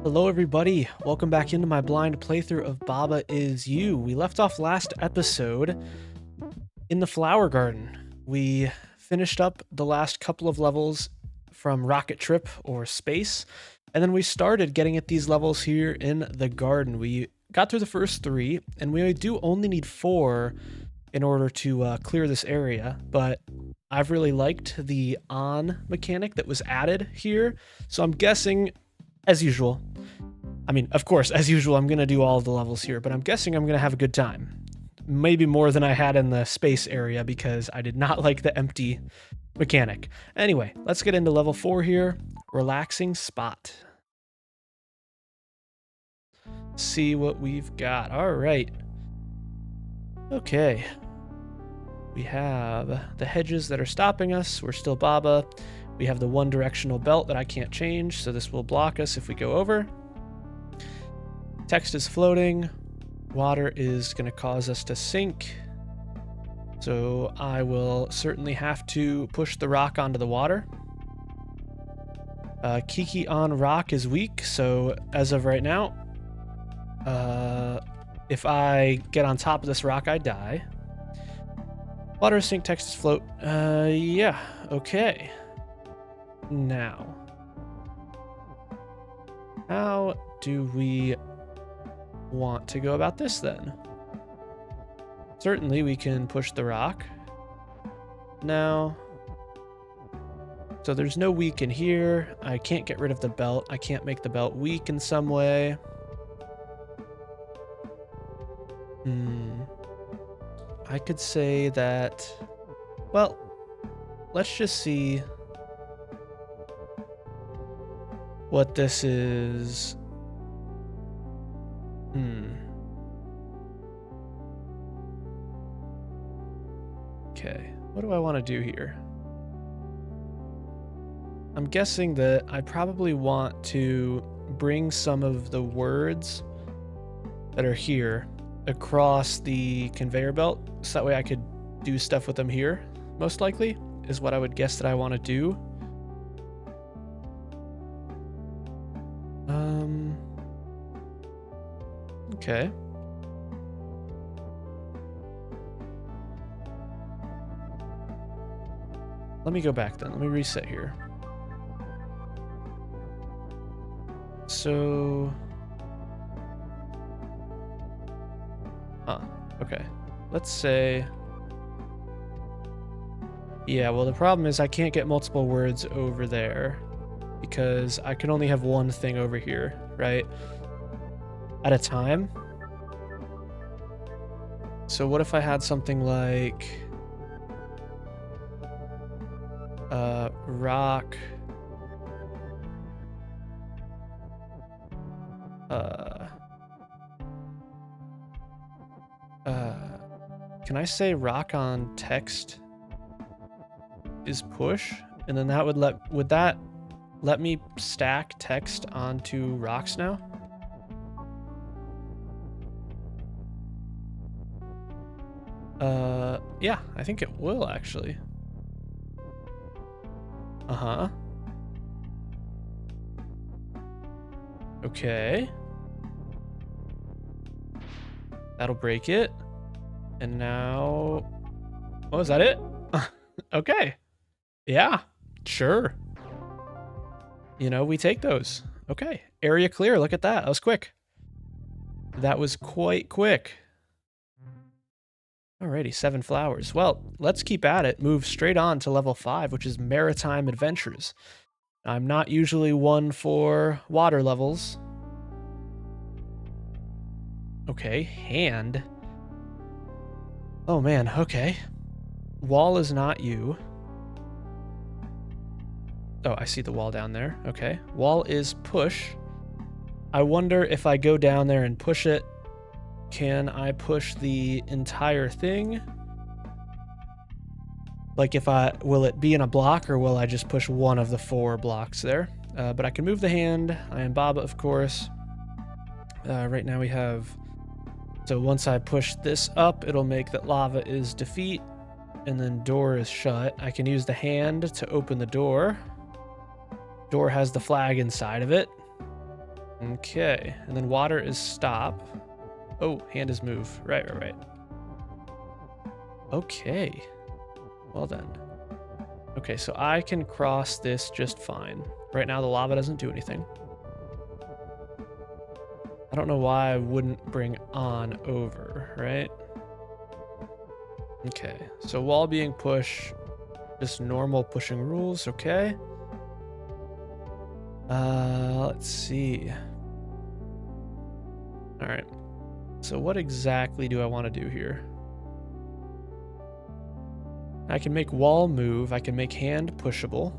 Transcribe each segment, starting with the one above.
Hello everybody, welcome back into my blind playthrough of Baba Is You. We left off last episode in the flower garden. We finished up the last couple of levels from Rocket Trip or Space, and then we started getting at these levels here in the garden. We got through the first 3, and we do only need 4 in order to clear this area, but I've really liked the on mechanic that was added here, so I'm guessing, as usual, of course, as usual, I'm going to do all of the levels here, but I'm guessing I'm going to have a good time. Maybe more than I had in the space area because I did not like the empty mechanic. Anyway, let's get into level 4 here. Relaxing spot. See what we've got. All right. Okay. We have the hedges that are stopping us. We're still Baba. We have the one directional belt that I can't change, so this will block us if we go over. Text is floating. Water is going to cause us to sink. So I will certainly have to push the rock onto the water. Kiki on rock is weak, so as of right now, if I get on top of this rock, I die. Water is sink, text is float. Yeah, okay. Now, how do we want to go about this then? Certainly we can push the rock. Now, so there's no weak in here. I can't get rid of the belt. I can't make the belt weak in some way. I could say that, well, let's just see what this is. Okay, what do I want to do here? I'm guessing that I probably want to bring some of the words that are here across the conveyor belt, so that way I could do stuff with them here, most likely, is what I would guess that I want to do. Okay. Let me go back then. Let me reset here. So... okay. Let's say... yeah, well, the problem is I can't get multiple words over there because I can only have one thing over here, right? At a time. So what if I had something like... rock... can I say rock on text is push? And then that would that let me stack text onto rocks now? Yeah, I think it will actually. Okay. That'll break it. And now... oh, is that it? Okay. Yeah, sure. You know, we take those. Okay. Area clear. Look at that. That was quick. That was quite quick. Alrighty, 7 flowers. Well, let's keep at it. Move straight on to level 5, which is Maritime Adventures. I'm not usually one for water levels. Okay, hand. Oh man, okay. Wall is not you. Oh, I see the wall down there. Okay. Wall is push. I wonder if I go down there and push it, can I push the entire thing? Like will it be in a block or will I just push one of the 4 blocks there? But I can move the hand. I am Baba, of course. Right now we have... so once I push this up, it'll make that lava is defeat, and then door is shut. I can use the hand to open the door. Door has the flag inside of it. Okay, and then water is stop. Oh, hand is move. Right. Okay. Well then. Okay, so I can cross this just fine. Right now the lava doesn't do anything. I don't know why I wouldn't bring on over, right? Okay, so wall being push, just normal pushing rules, okay. Let's see. All right, so what exactly do I want to do here? I can make wall move, I can make hand pushable.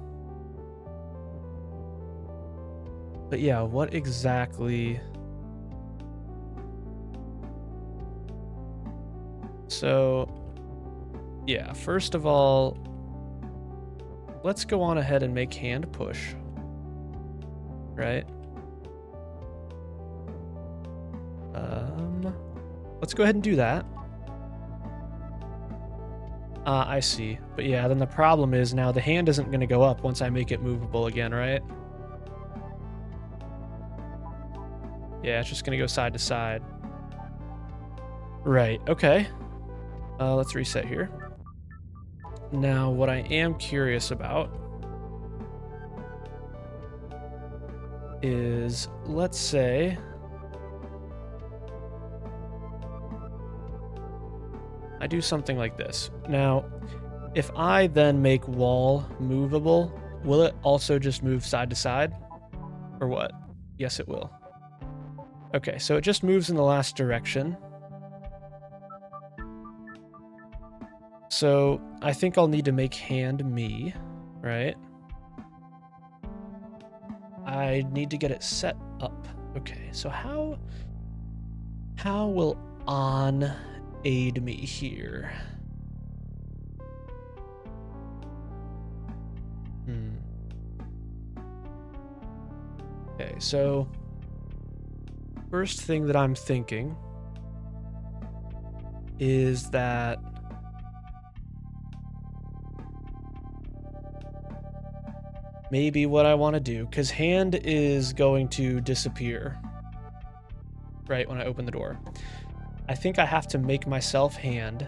But yeah, what exactly? So, yeah, first of all, let's go on ahead and make hand push. Right? Let's go ahead and do that. I see. But yeah, then the problem is now the hand isn't going to go up once I make it movable again, right? Yeah, it's just going to go side to side. Right, okay. Let's reset here. Now, what I am curious about is, let's say, I do something like this. Now, if I then make wall movable, will it also just move side to side? Or what? Yes, it will. Okay, so it just moves in the last direction. So I think I'll need to make hand me, right? I need to get it set up. Okay, so how will on aid me here? Okay, so first thing that I'm thinking is that maybe what I want to do, because hand is going to disappear right when I open the door. I think I have to make myself hand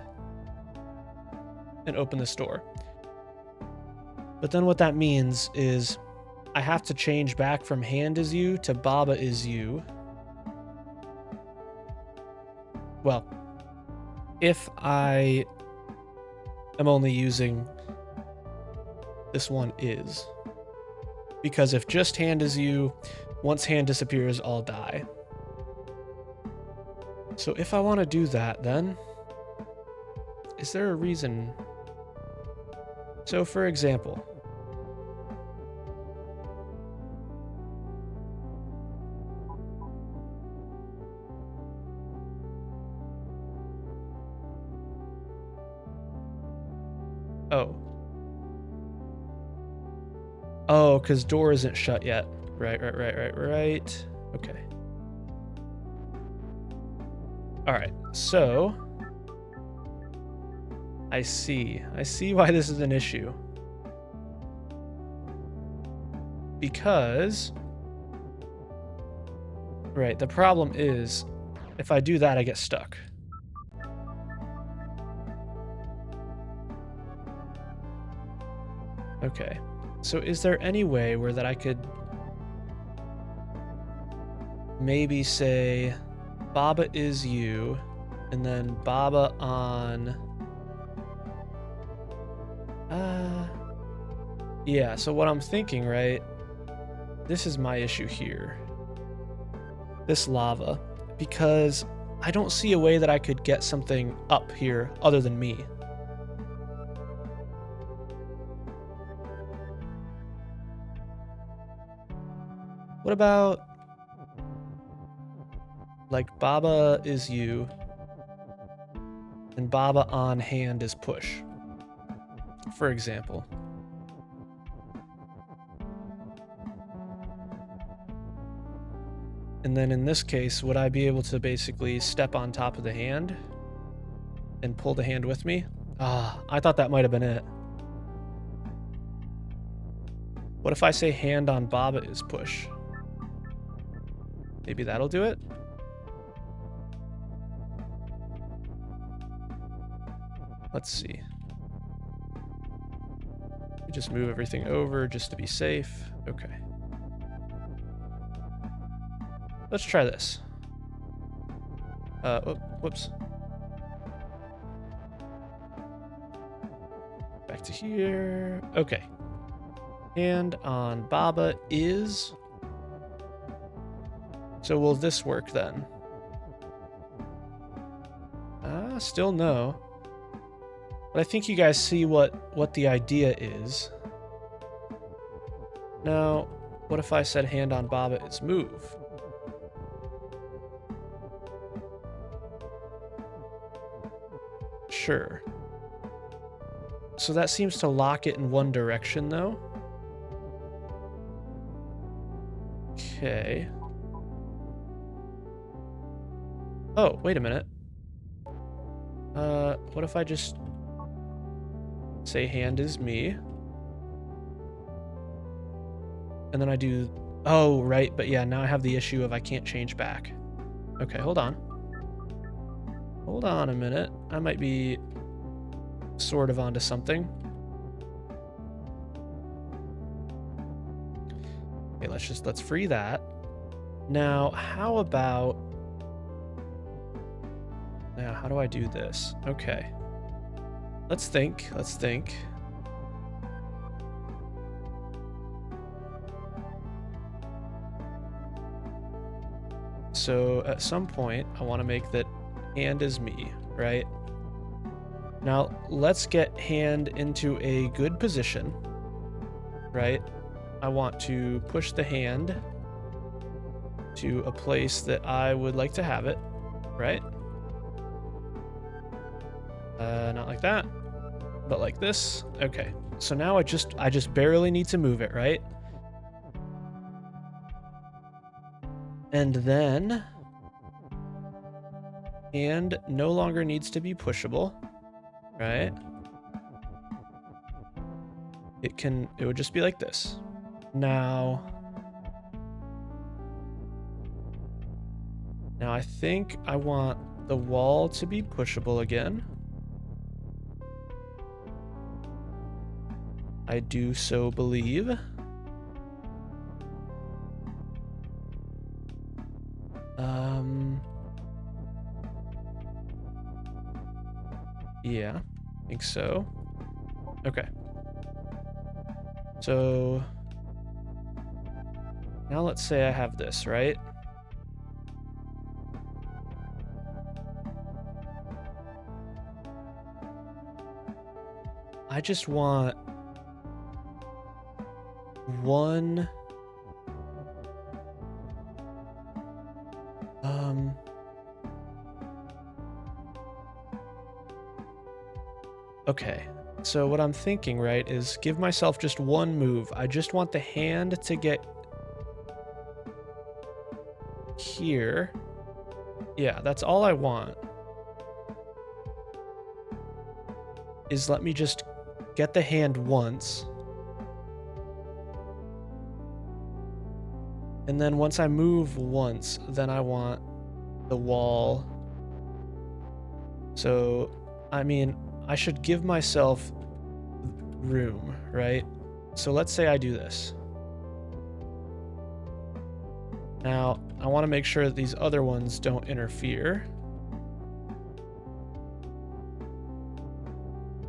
and open this door. But then what that means is I have to change back from hand is you to Baba is you. Well, if I am only using this one is. Because if just hand is you, once hand disappears, I'll die. So if I want to do that, then is there a reason? So for example, oh, because door isn't shut yet. Right. Okay. All right, so I see why this is an issue. Because, right, the problem is if I do that, I get stuck. Okay, so is there any way where that I could maybe say Baba is you, and then Baba on... yeah, so what I'm thinking, right, this is my issue here. This lava, because I don't see a way that I could get something up here other than me. What about, like, Baba is you, and Baba on hand is push, for example. And then in this case, would I be able to basically step on top of the hand and pull the hand with me? Ah, I thought that might have been it. What if I say hand on Baba is push? Maybe that'll do it. Let's see. Just move everything over just to be safe. Okay. Let's try this. Oh, whoops. Back to here. Okay. Hand on Baba is... So will this work then? Still no. But I think you guys see what the idea is. Now, what if I said hand on Baba is move? Sure. So that seems to lock it in one direction, though. Okay. Oh, wait a minute. What if I just say hand is me? And then I do... Oh, right, but yeah, now I have the issue of I can't change back. Okay, hold on. Hold on a minute. I might be sort of onto something. Okay, let's free that. Now, how about... Now, how do I do this? Okay. Let's think. So at some point, I want to make that hand is me, right? Now, let's get hand into a good position, right? I want to push the hand to a place that I would like to have it, right? Not like that, but like this. Okay, so now I just barely need to move it, right? And then hand no longer needs to be pushable, right? It would just be like this. Now I think I want the wall to be pushable again. I do so believe. Yeah, I think so. Okay. So now let's say I have this, right? I just want one... Okay, so what I'm thinking, right, is give myself just one move. I just want the hand to get here. Yeah, that's all I want. Is let me just get the hand once. And then once I move once, then I want the wall. So, I mean, I should give myself room, right? So let's say I do this. Now, I want to make sure that these other ones don't interfere.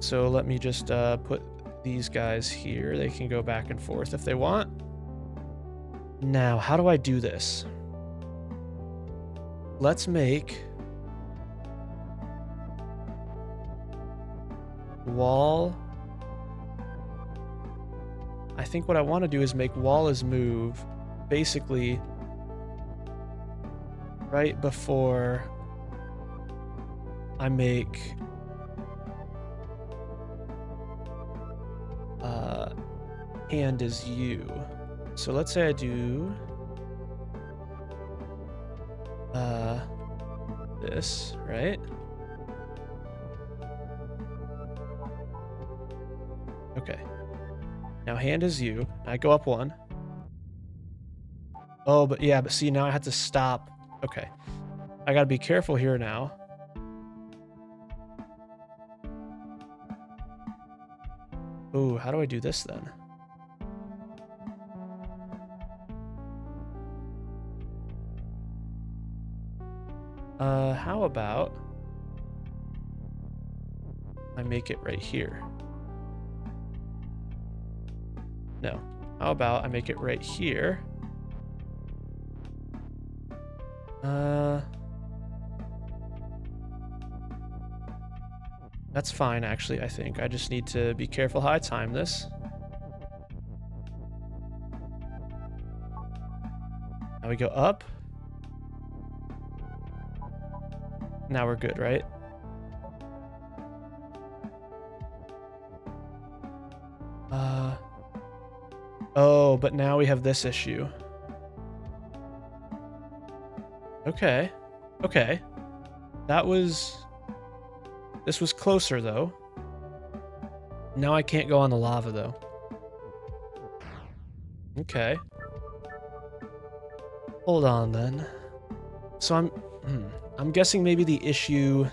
So let me just put these guys here. They can go back and forth if they want. Now, how do I do this? Let's make wall. I think what I want to do is make wall is move basically right before I make hand is you. So let's say I do this, right? Okay. Now hand is you. I go up one. Oh, but yeah, but see, now I have to stop. Okay. I gotta be careful here now. Ooh, how do I do this then? How about I make it right here? No. How about I make it right here? That's fine, actually, I think. I just need to be careful how I time this. Now we go up. Now we're good, right? Oh, but now we have this issue. Okay. Okay. This was closer, though. Now I can't go on the lava, though. Okay. Hold on, then. So I'm guessing maybe the issue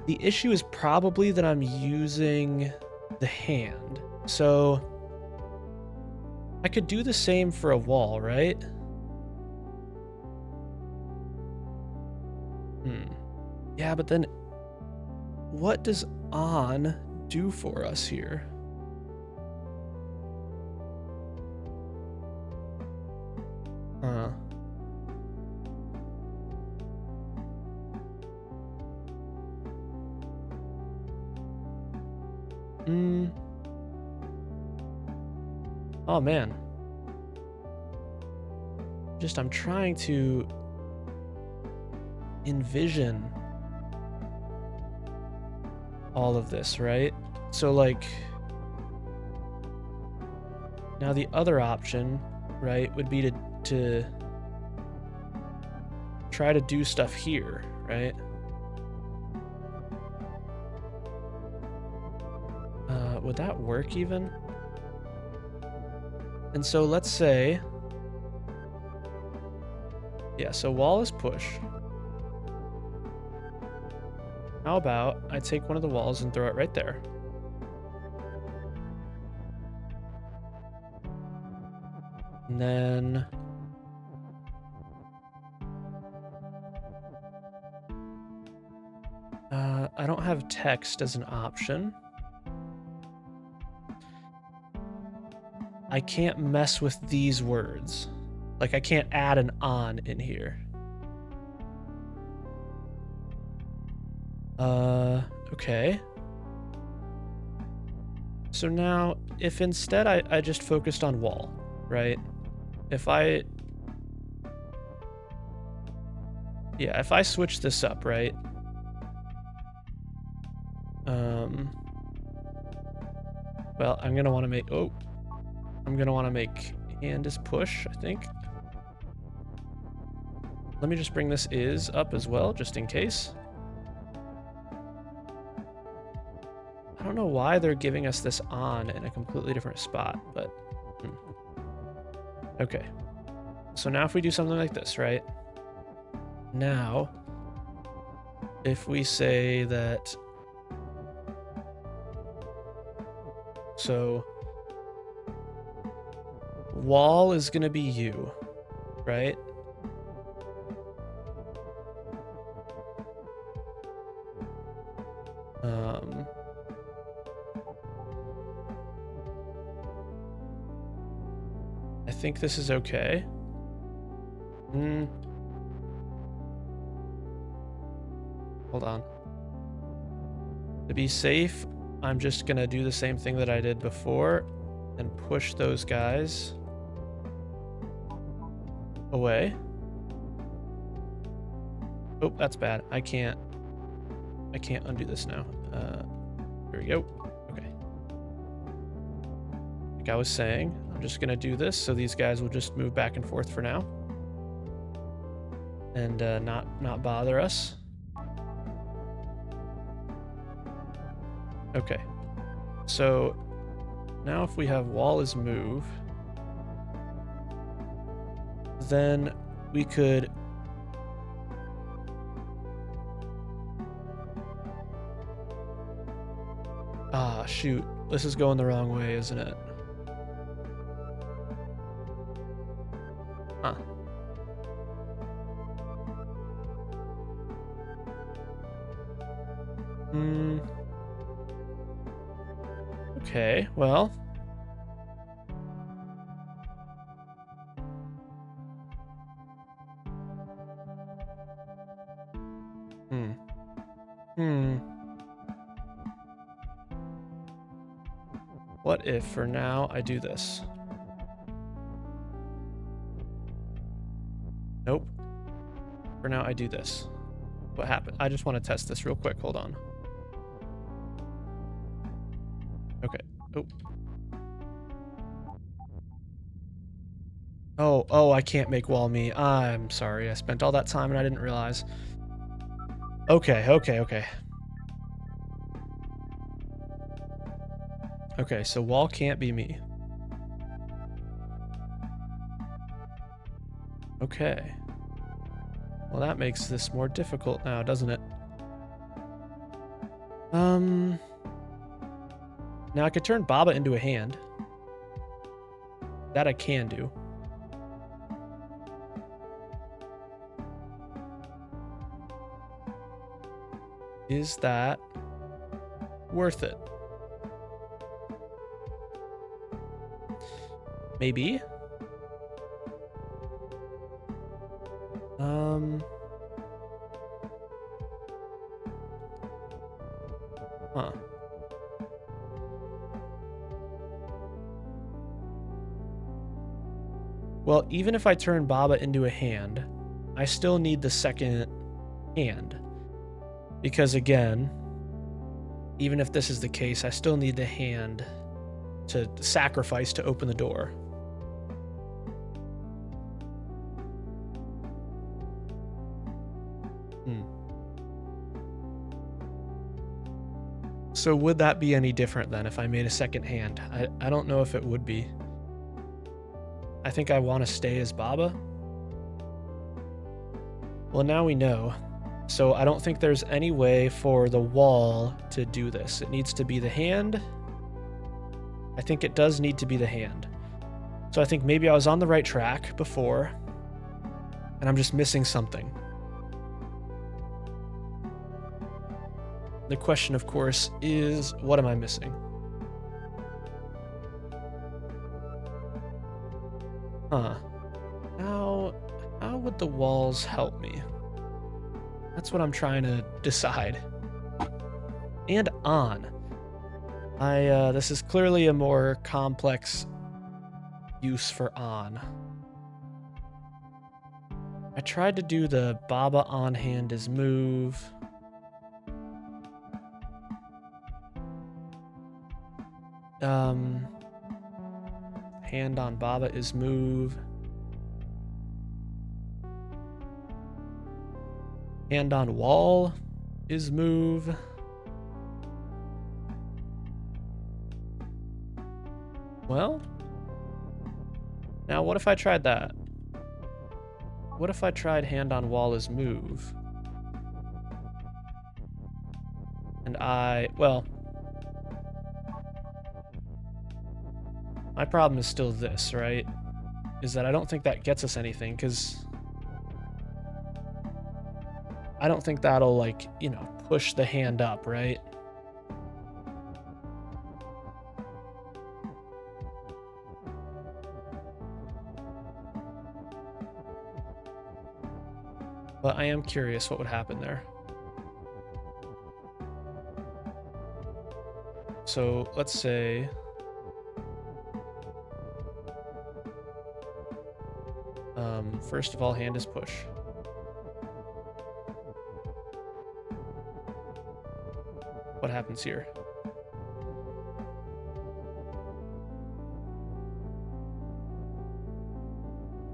is probably that I'm using the hand. So I could do the same for a wall, right? Yeah, but then what does on do for us here? Oh, man. I'm trying to envision all of this, right? So, like, now the other option, right, would be to try to do stuff here, right? Would that work even? And so let's say, yeah, so wall is push. How about I take one of the walls and throw it right there? And then I don't have text as an option. I can't mess with these words. Like, I can't add an on in here. Okay. So now, if instead I just focused on wall, right? If I switch this up, right? Well, I'm gonna want to make hand is push, I think. Let me just bring this is up as well, just in case. I don't know why they're giving us this on in a completely different spot, but okay. So now if we do something like this, right? Now, if we say that, so wall is going to be you, right? I think this is okay. Hold on. To be safe, I'm just going to do the same thing that I did before and push those guys away. Oh, that's bad. I can't undo this now. Here we go. Okay. Like I was saying, I'm just gonna do this so these guys will just move back and forth for now, and not bother us. Okay. So now if we have wall is move, then we could... Ah, shoot. This is going the wrong way, isn't it? Huh. Okay, well... What if, for now, I do this? Nope. For now, I do this. What happened? I just want to test this real quick. Hold on. Okay. Oh, I can't make wall me. I'm sorry. I spent all that time and I didn't realize. Okay. Okay, so wall can't be me. Okay. Well, that makes this more difficult now, doesn't it? Now I could turn Baba into a hand. That I can do. Is that worth it? Maybe. Huh. Well, even if I turn Baba into a hand, I still need the second hand. Because again, even if this is the case, I still need the hand to sacrifice to open the door. So would that be any different then if I made a second hand? I don't know if it would be. I think I want to stay as Baba. Well, now we know. So I don't think there's any way for the wall to do this. It needs to be the hand. I think it does need to be the hand. So I think maybe I was on the right track before, and I'm just missing something. The question, of course, is what am I missing? Huh. How would the walls help me? That's what I'm trying to decide. And on. This is clearly a more complex use for on. I tried to do the Baba on hand is move. Hand on Baba is move. Hand on wall is move. Well, now what if I tried that? What if I tried hand on wall is move? And well, my problem is still this, right? Is that I don't think that gets us anything, because I don't think that'll, like, you know, push the hand up, right? But I am curious what would happen there. So let's say... first of all, hand is push. What happens here?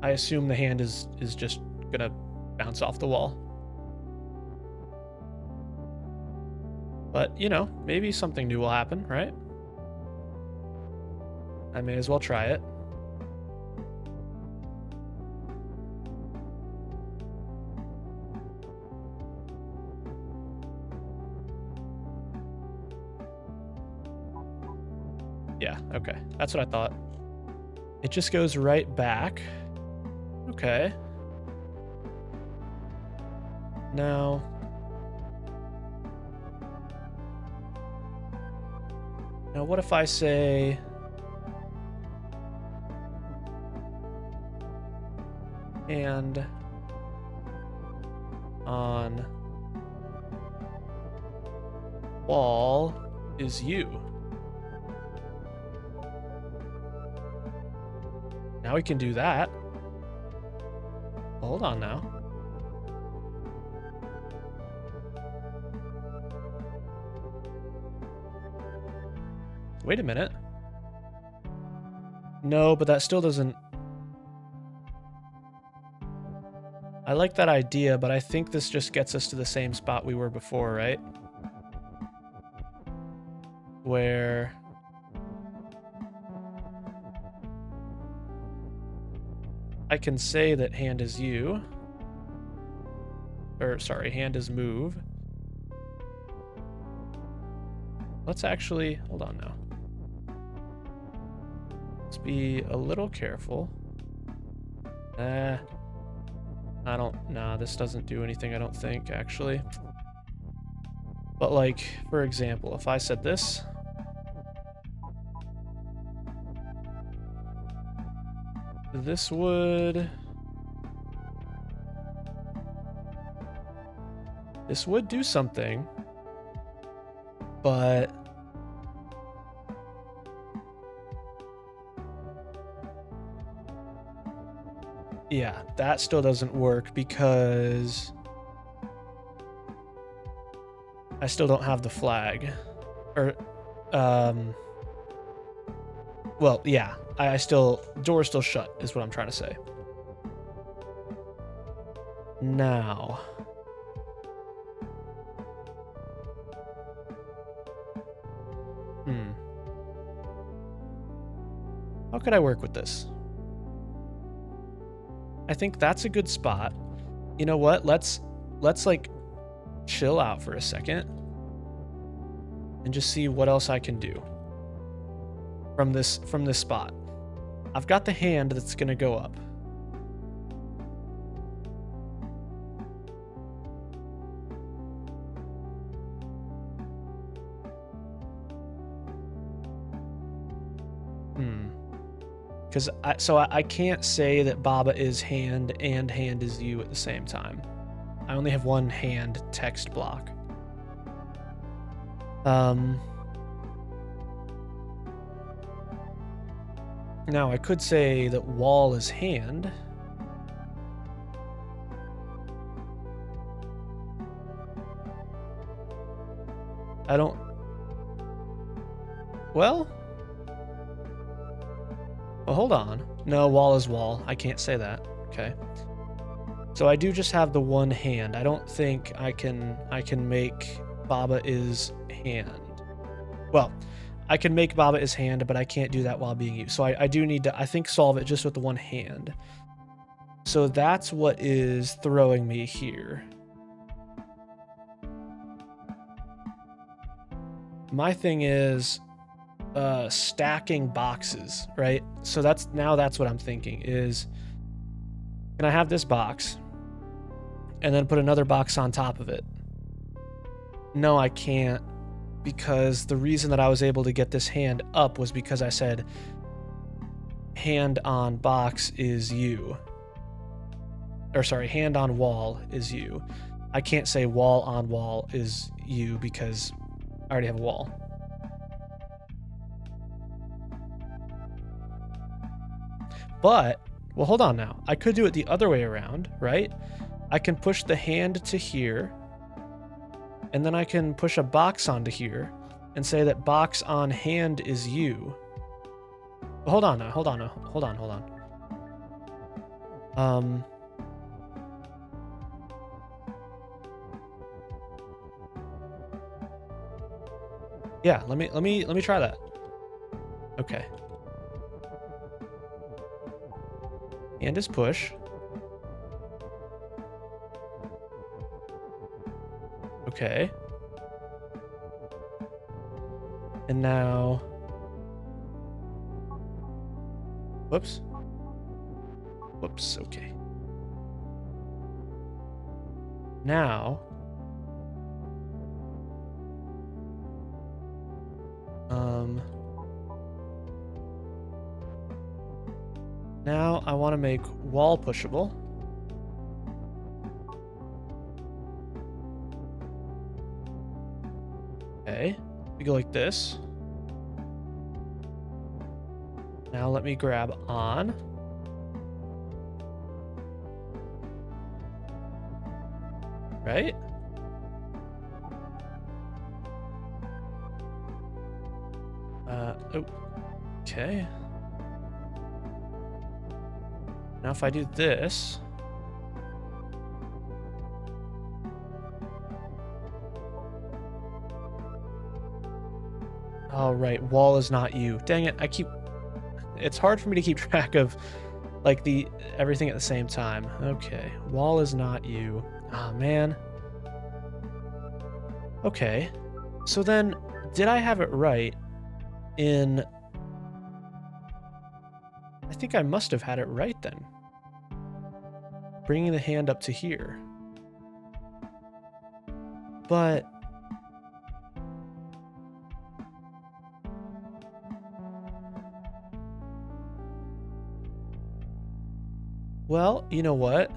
I assume the hand is just gonna bounce off the wall. But, you know, maybe something new will happen, right? I may as well try it. Yeah, okay. That's what I thought. It just goes right back. Okay. Now... Now what if I say... hand on wall is you. Now we can do that. Hold on now. Wait a minute. No, but that still doesn't... I like that idea, but I think this just gets us to the same spot we were before, right? Where... I can say that hand is you. Or, sorry, hand is move. Let's actually... Hold on now. Let's be a little careful. Nah, this doesn't do anything, I don't think, actually. But, like, for example, if I said this... This would... This would do something. But... Yeah, that still doesn't work because... I still don't have the flag. Or, well, yeah, I still... Door's still shut, is what I'm trying to say. Now... How could I work with this? I think that's a good spot. You know what? Let's like chill out for a second and just see what else I can do from this spot. I've got the hand that's gonna go up. Because I can't say that Baba is hand and hand is you at the same time. I only have one hand text block. Now I could say that wall is hand. I don't... Well, hold on. No, wall is wall. I can't say that. Okay. So I do just have the one hand. I don't think I can make Baba is hand. Well, I can make Baba is hand, but I can't do that while being you. So I do need to, I think, solve it just with the one hand. So that's what is throwing me here. My thing is stacking boxes, right? So that's what I'm thinking is, can I have this box and then put another box on top of it? No, I can't, because the reason that I was able to get this hand up was because I said hand on box is you. Or sorry, hand on wall is you. I can't say wall on wall is you because I already have a wall. But, well, hold on now. I could do it the other way around, right? I can push the hand to here, and then I can push a box onto here and say that box on hand is you. But hold on now, hold on. Yeah, let me try that. Okay. Hand is push. Okay. And now Whoops. Whoops, okay. Now, now I want to make wall pushable. Okay, we go like this. Now let me grab on. Right? Oh, okay. Now if I do this, oh right, wall is not you. Dang it, it's hard for me to keep track of like everything at the same time. Okay, wall is not you. Oh man. Okay, so then did I have it right in... I think I must have had it right then. Bringing the hand up to here. But... well, you know what?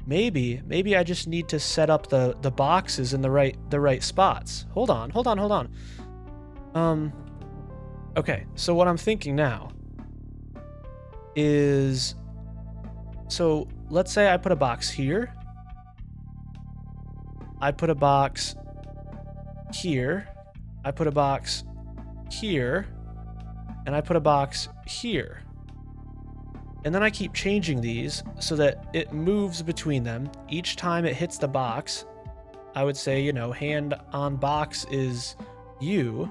Maybe I just need to set up the boxes in the right spots. Hold on. Okay, so what I'm thinking now is, so let's say I put a box here. I put a box here. I put a box here. And I put a box here. And then I keep changing these so that it moves between them. Each time it hits the box, I would say, you know, hand on box is you.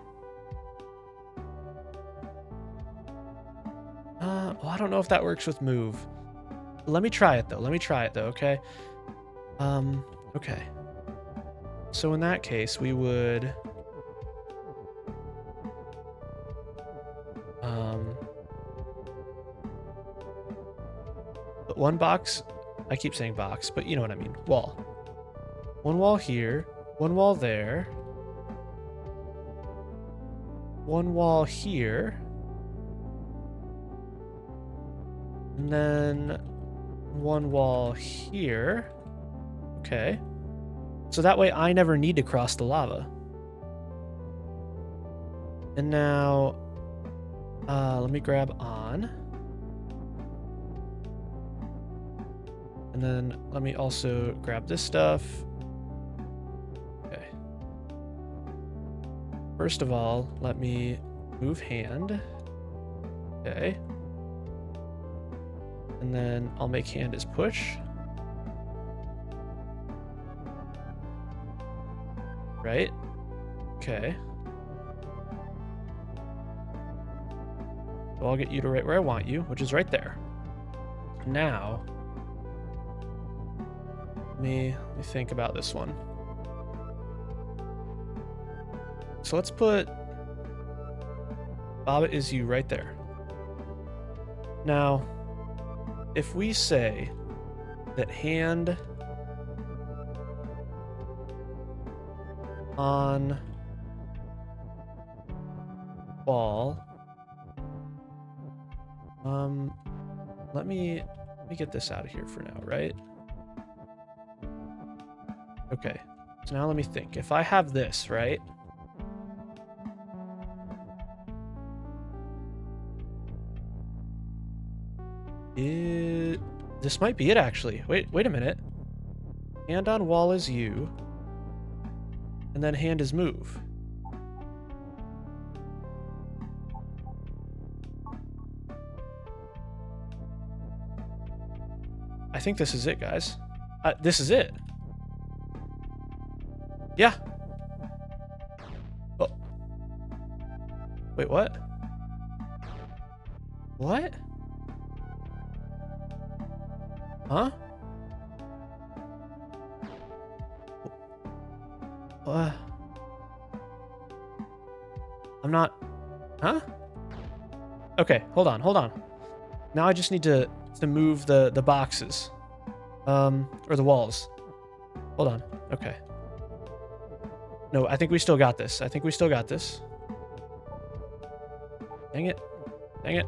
Well, I don't know if that works with move. Let me try it though, okay? Okay. So in that case, we would... put one box, I keep saying box, but you know what I mean, wall. One wall here, one wall there. One wall here. And then one wall here. Okay. So that way I never need to cross the lava. And now, let me grab on. And then let me also grab this stuff. Okay. First of all, let me move hand. Okay. And then I'll make hand as push. Right? Okay. So I'll get you to right where I want you, which is right there. Now, let me think about this one. So let's put Baba is you right there. Now, if we say that hand on ball, let me get this out of here for now, right? Okay, so now let me think. If I have this, right? This might be it, actually. Wait a minute. Hand on wall is you. And then hand is move. I think this is it, guys. This is it. Yeah. Oh. Wait, what? What? Huh? I'm not... Huh? Okay, hold on, hold on. Now I just need to move the boxes. Or the walls. Hold on. Okay. No, I think we still got this. I think we still got this. Dang it. Dang it.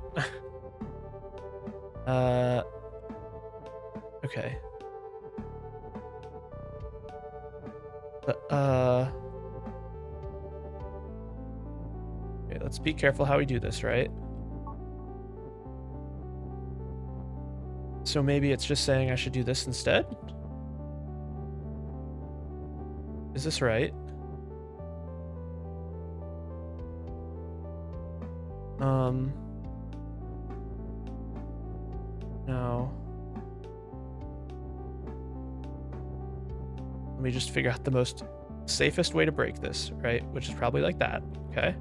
Okay. Okay, let's be careful how we do this, right? So maybe it's just saying I should do this instead? Is this right? No. Let me just figure out the most safest way to break this, right? Which is probably like that, okay?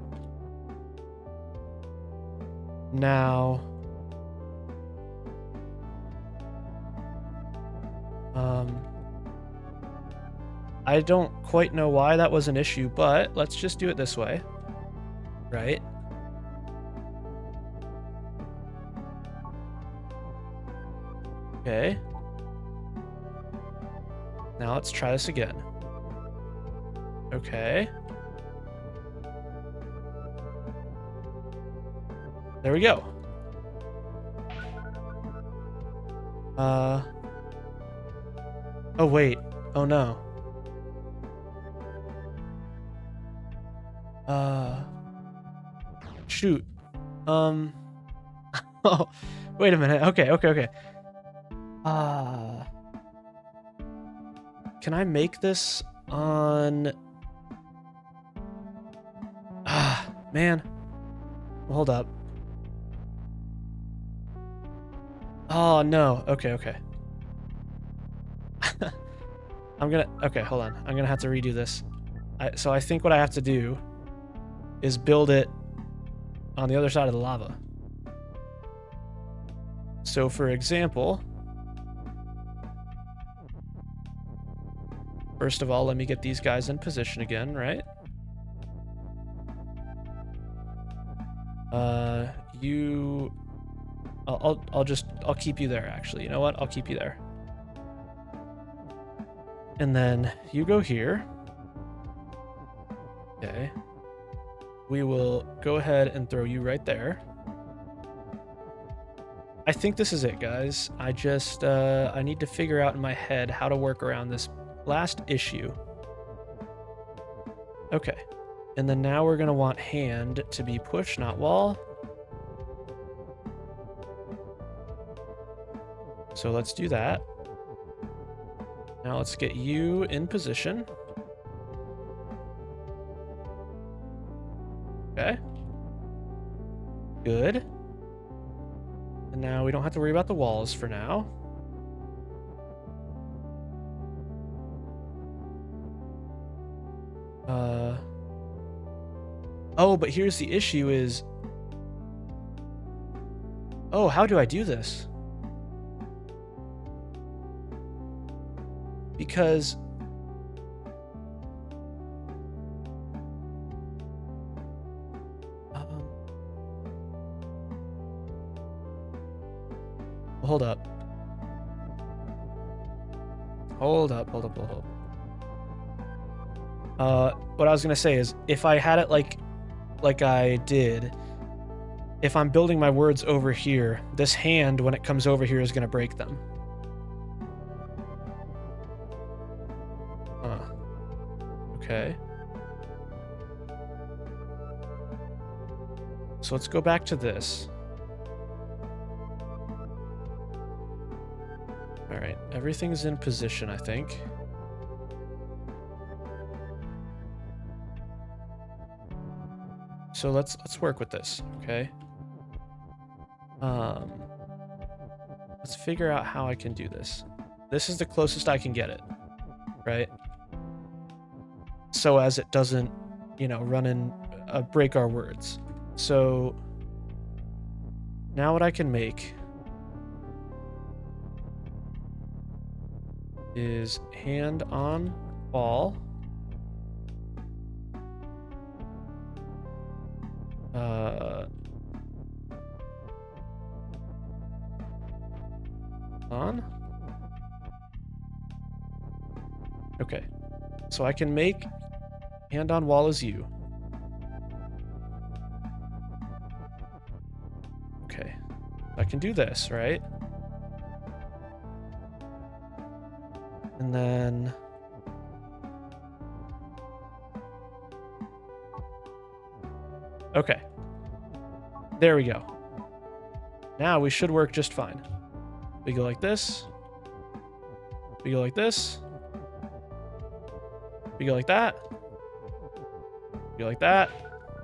Now... I don't quite know why that was an issue, but let's just do it this way, right? Okay. Now let's try this again. Okay. There we go. Oh wait. Oh no. Shoot. Oh, wait a minute. Okay. Can I make this on... man. Well, hold up. Oh, no. Okay. Okay, hold on. I'm gonna have to redo this. So I think what I have to do is build it on the other side of the lava. So for example, first of all, let me get these guys in position again, right? I'll keep you there, actually. You know what? I'll keep you there. And then you go here. Okay. We will go ahead and throw you right there. I think this is it, guys. I just, I need to figure out in my head how to work around this last issue. Okay. And then now we're going to want hand to be push, not wall. So let's do that. Now let's get you in position. Okay. Good. And now we don't have to worry about the walls for now. Oh, but here's the issue is... Oh, how do I do this? Because... hold up. Hold up. What I was gonna say is, if I had it like I did, if I'm building my words over here, this hand, when it comes over here, is gonna break them. Okay. So let's go back to this. All right, everything's in position, I think. So let's work with this, okay? Let's figure out how I can do this. This is the closest I can get it, right? So as it doesn't, you know, run and break our words. So now what I can make is hand on ball. on. Okay. So I can make hand on wall is you. Okay. I can do this, right? And then... Okay. There we go. Now we should work just fine. We go like this. We go like this. We go like that. We go like that.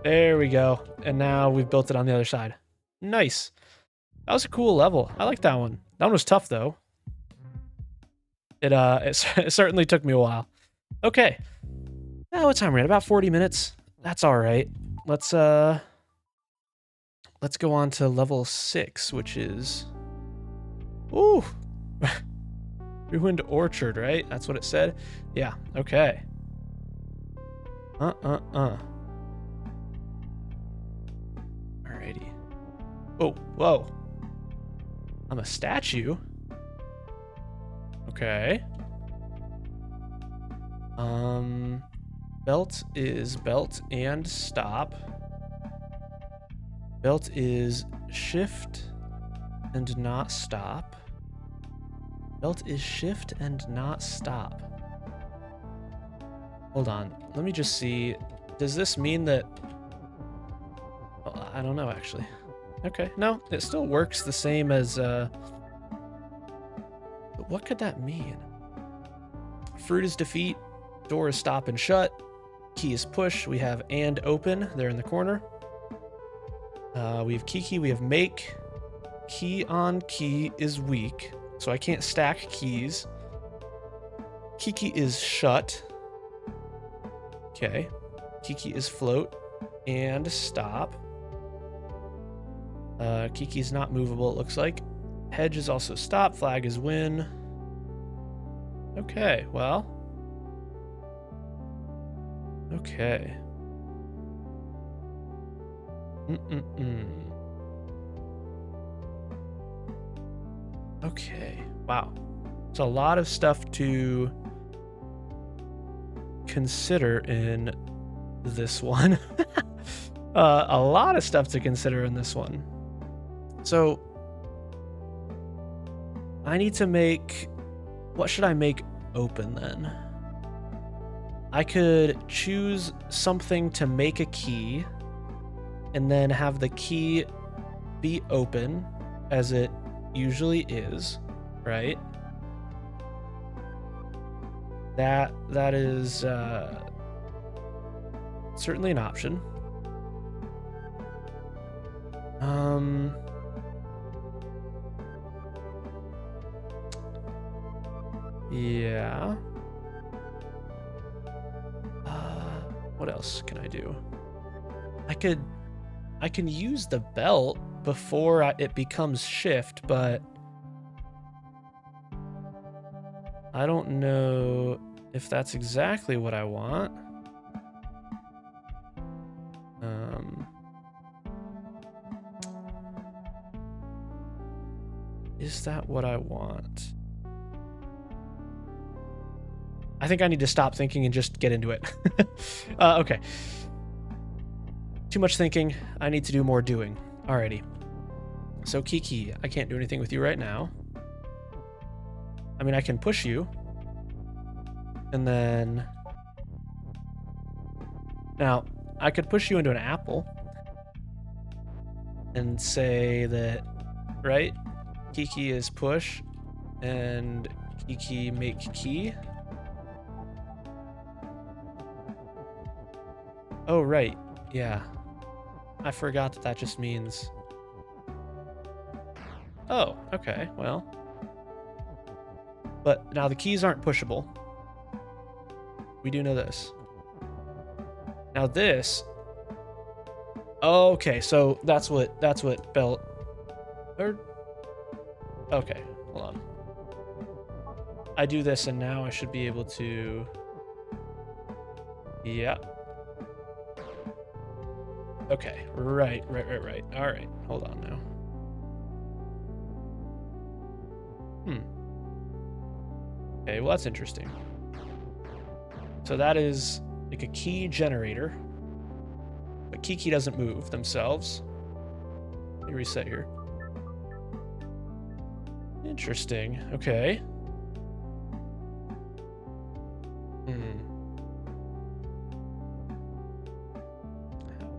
There we go. And now we've built it on the other side. Nice. That was a cool level. I like that one. That one was tough though. It certainly took me a while. Okay. Now what time are we at? About 40 minutes. That's all right. Let's go on to level 6, which is... Ooh! Ruined Orchard, right? That's what it said? Yeah, okay. Alrighty. Oh, whoa. I'm a statue? Okay. Belt is belt and stop. Belt is shift and not stop. Belt is shift and not stop. Hold on. Let me just see. Does this mean that... Oh, I don't know, actually. Okay. No, it still works the same as... But what could that mean? Fruit is defeat. Door is stop and shut. Key is push. We have and open there in the corner. We have key. We have make. Key on key is weak. So I can't stack keys. Kiki is shut. Okay. Kiki is float and stop. Kiki's not movable, it looks like. Hedge is also stop. Flag is win. Okay, well. Okay. Okay, wow. It's a lot of stuff to consider in this one. A lot of stuff to consider in this one. So, I need to make... What should I make open then? I could choose something to make a key, and then have the key be open, as it usually is, right? That is certainly an option. Yeah. What else can I do? I can use the belt before it becomes shift, but I don't know if that's exactly what I want. Is that what I want? I think I need to stop thinking and just get into it. Okay. Too much thinking. I need to do more doing. Alrighty. So Kiki, I can't do anything with you right now. I mean, I can push you. And then... Now, I could push you into an apple. And say that, right? Kiki is push. And Kiki make key. Oh, right. Yeah. I forgot that just means... Oh, okay, well. But now the keys aren't pushable. We do know this. Now this... Okay, so that's what belt... Okay, hold on. I do this and now I should be able to... Yeah. Okay, right. All right, hold on now. Okay, well, that's interesting. So that is like a key generator. But Kiki doesn't move themselves. Let me reset here. Interesting. Okay. How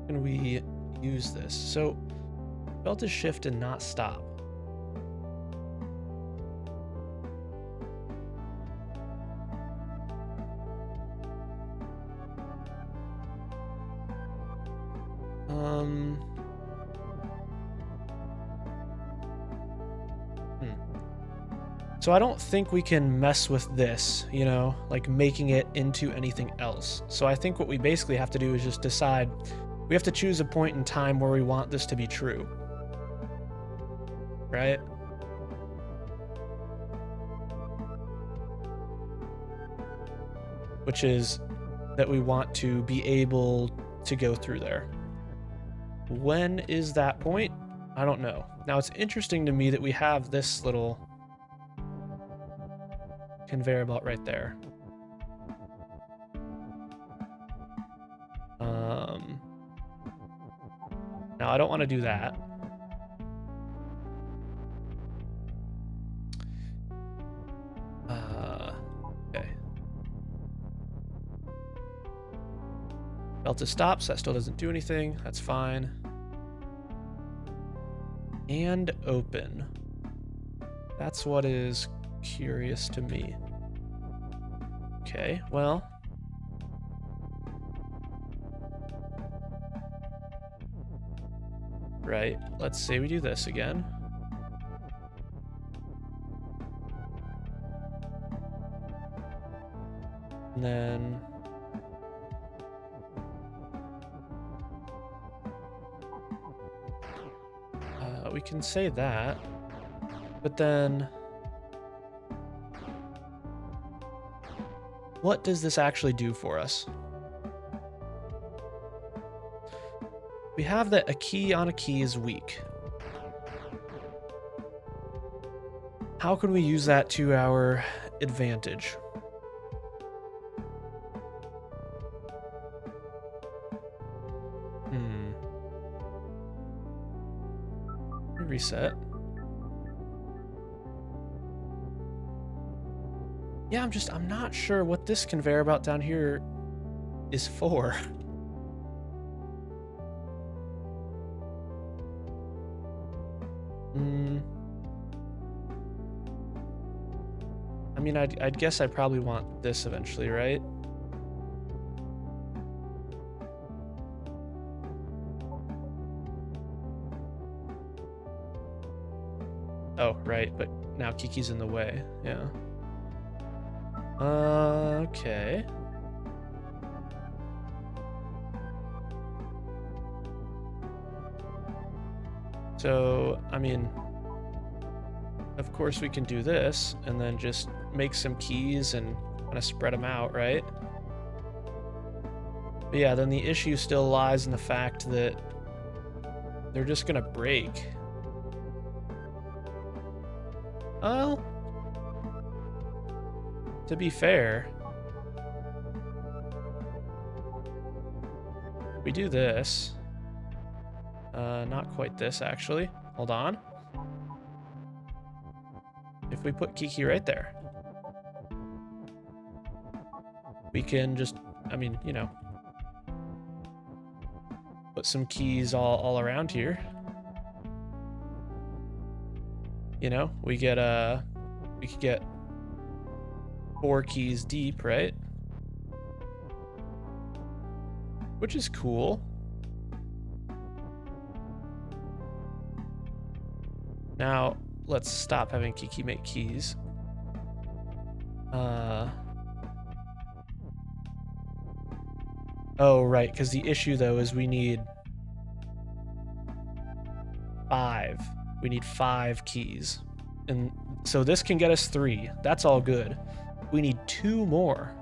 can we use this? So, belt to shift and not stop. So I don't think we can mess with this, you know, like making it into anything else. So I think what we basically have to do is just decide, we have to choose a point in time where we want this to be true. Right? Which is that we want to be able to go through there. When is that point? I don't know. Now it's interesting to me that we have this little conveyor belt right there. Now I don't want to do that. Okay. Belt to stop, so that still doesn't do anything. That's fine. And open. That's what is curious to me. Okay, well. Right, let's say we do this again. And then... we can say that, but then... what does this actually do for us? We have that a key on a key is weak. How can we use that to our advantage? Reset. Yeah, I'm not sure what this conveyor belt down here is for. I mean, I'd guess I probably want this eventually, right? Oh, right, but now Kiki's in the way, yeah. Okay. So, I mean, of course we can do this, and then just make some keys and kind of spread them out, right? But yeah, then the issue still lies in the fact that they're just gonna break. Well, to be fair, we do this. Not quite this, actually. Hold on. If we put Kiki right there, we can just, I mean, you know, put some keys all around here. You know, we could get 4 keys deep, right? Which is cool. Now, let's stop having Kiki make keys. Oh, right, because the issue, though, is we need 5. We need 5 keys. And so this can get us 3. That's all good. We need 2 more.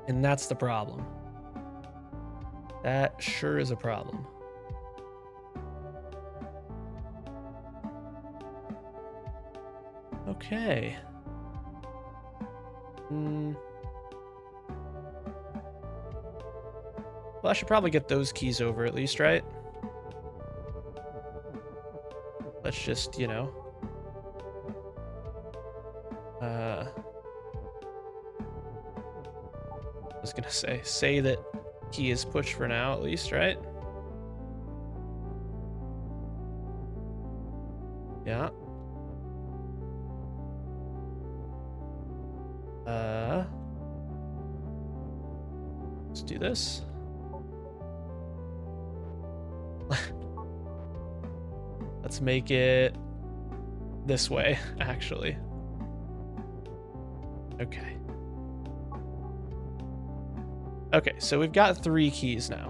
And that's the problem. That sure is a problem. Okay. Well, I should probably get those keys over at least, right? Let's just, you know... I was gonna say that key is pushed for now at least, right? Yeah. Let's do this. Let's make it this way, actually. Okay. Okay, so we've got 3 keys now.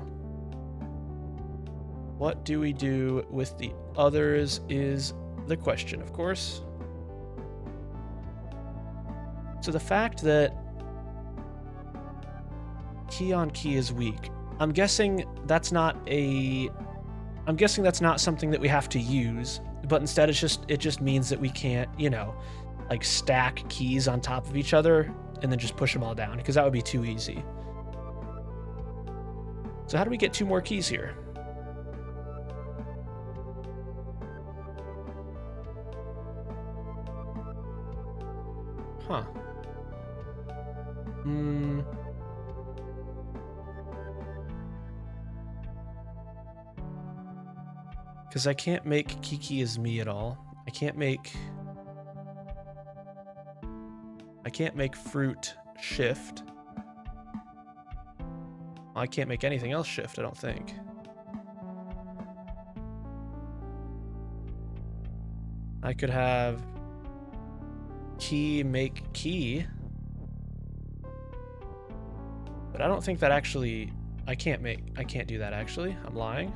What do we do with the others is the question, of course. So the fact that key on key is weak, I'm guessing that's not something that we have to use, but instead it just means that we can't, you know, like stack keys on top of each other and then just push them all down, because that would be too easy. So how do we get 2 more keys here? Huh. Because I can't make Kiki as me at all. I can't make fruit shift. I can't make anything else shift, I don't think. I could have key make key. But I don't think that actually... I can't do that actually. I'm lying.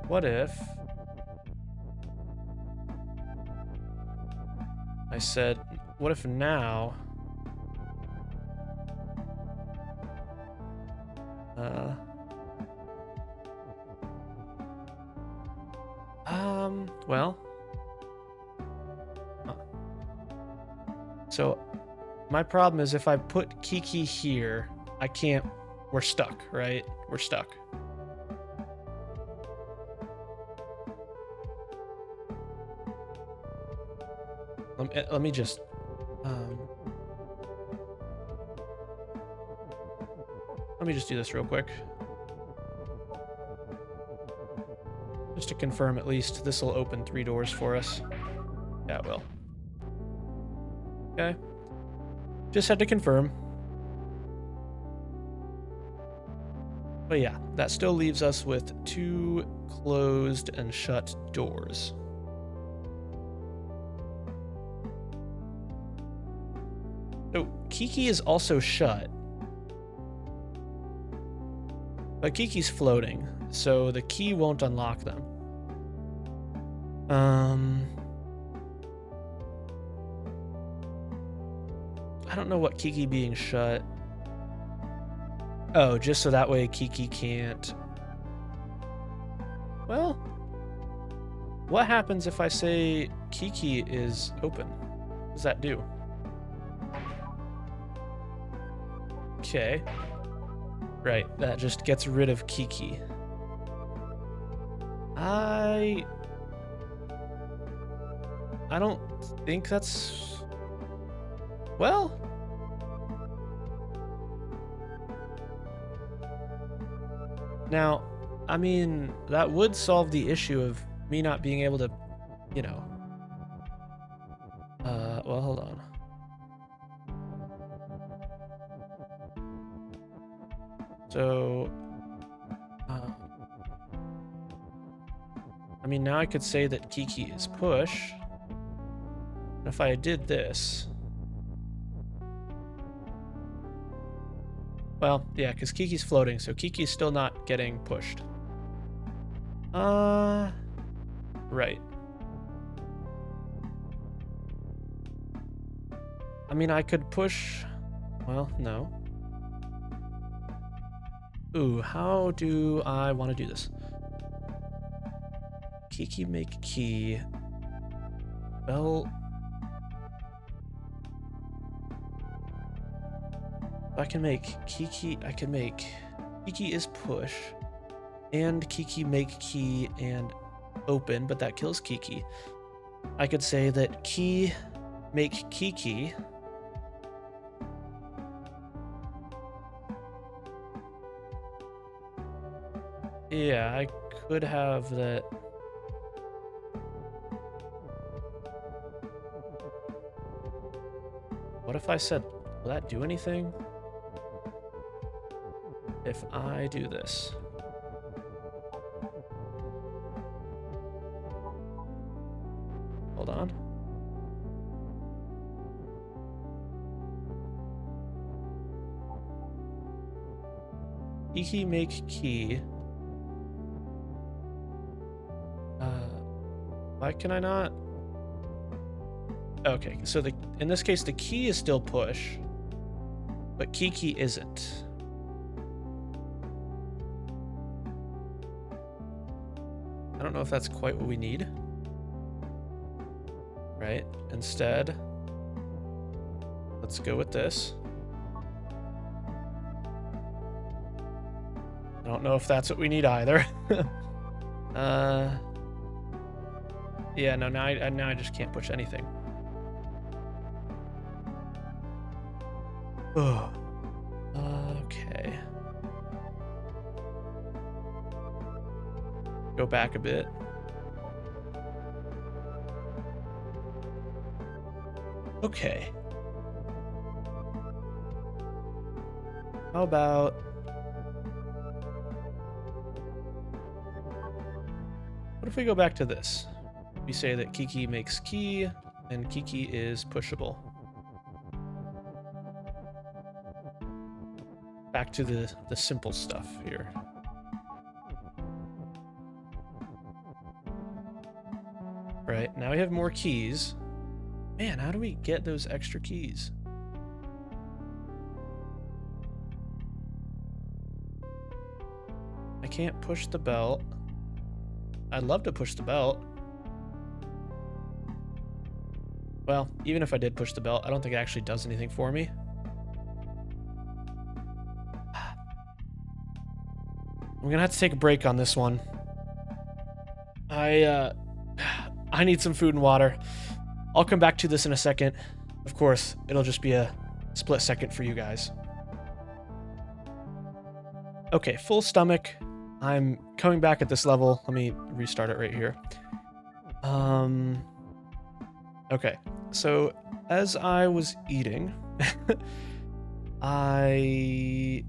What if I said, what if now well, so my problem is if I put Kiki here, I can't, we're stuck, right? We're stuck. Let me just do this real quick. Just to confirm, at least this will open 3 doors for us. Yeah, it will. Okay. Just had to confirm. But yeah, that still leaves us with 2 closed and shut doors. So Kiki is also shut. But Kiki's floating, so the key won't unlock them. I don't know what Kiki being shut. Oh, just so that way Kiki can't... Well, what happens if I say Kiki is open? What does that do? Okay. Right, that just gets rid of Kiki. I don't think that's... Well... Now, I mean, that would solve the issue of me not being able to, you know... well, hold on. So... I mean, now I could say that Kiki is push. And if I did this... Well, yeah, because Kiki's floating, so Kiki's still not getting pushed. Right. I mean, I could push... Well, no. Ooh, how do I want to do this? Kiki make key. Belt. I can make Kiki. I can make Kiki is push, and Kiki make key and open, but that kills Kiki. I could say that key make Kiki. Yeah, I could have that. What if I said, will that do anything? If I do this. Hold on. Kiki make key. Why can I not? Okay, so in this case, the key is still push, but Kiki isn't. I don't know if that's quite what we need. Right? Instead, let's go with this. I don't know if that's what we need either. Yeah, no, now I just can't push anything. Oh. Okay. Go back a bit. Okay. How about... What if we go back to this? We say that Kiki makes key, and Kiki is pushable. Back to the simple stuff here. Right, now we have more keys. Man, how do we get those extra keys? I can't push the belt. I'd love to push the belt. Well, even if I did push the belt, I don't think it actually does anything for me. I'm gonna have to take a break on this one. I need some food and water. I'll come back to this in a second. Of course, it'll just be a split second for you guys. Okay, full stomach. I'm coming back at this level. Let me restart it right here. Okay, so as I was eating, I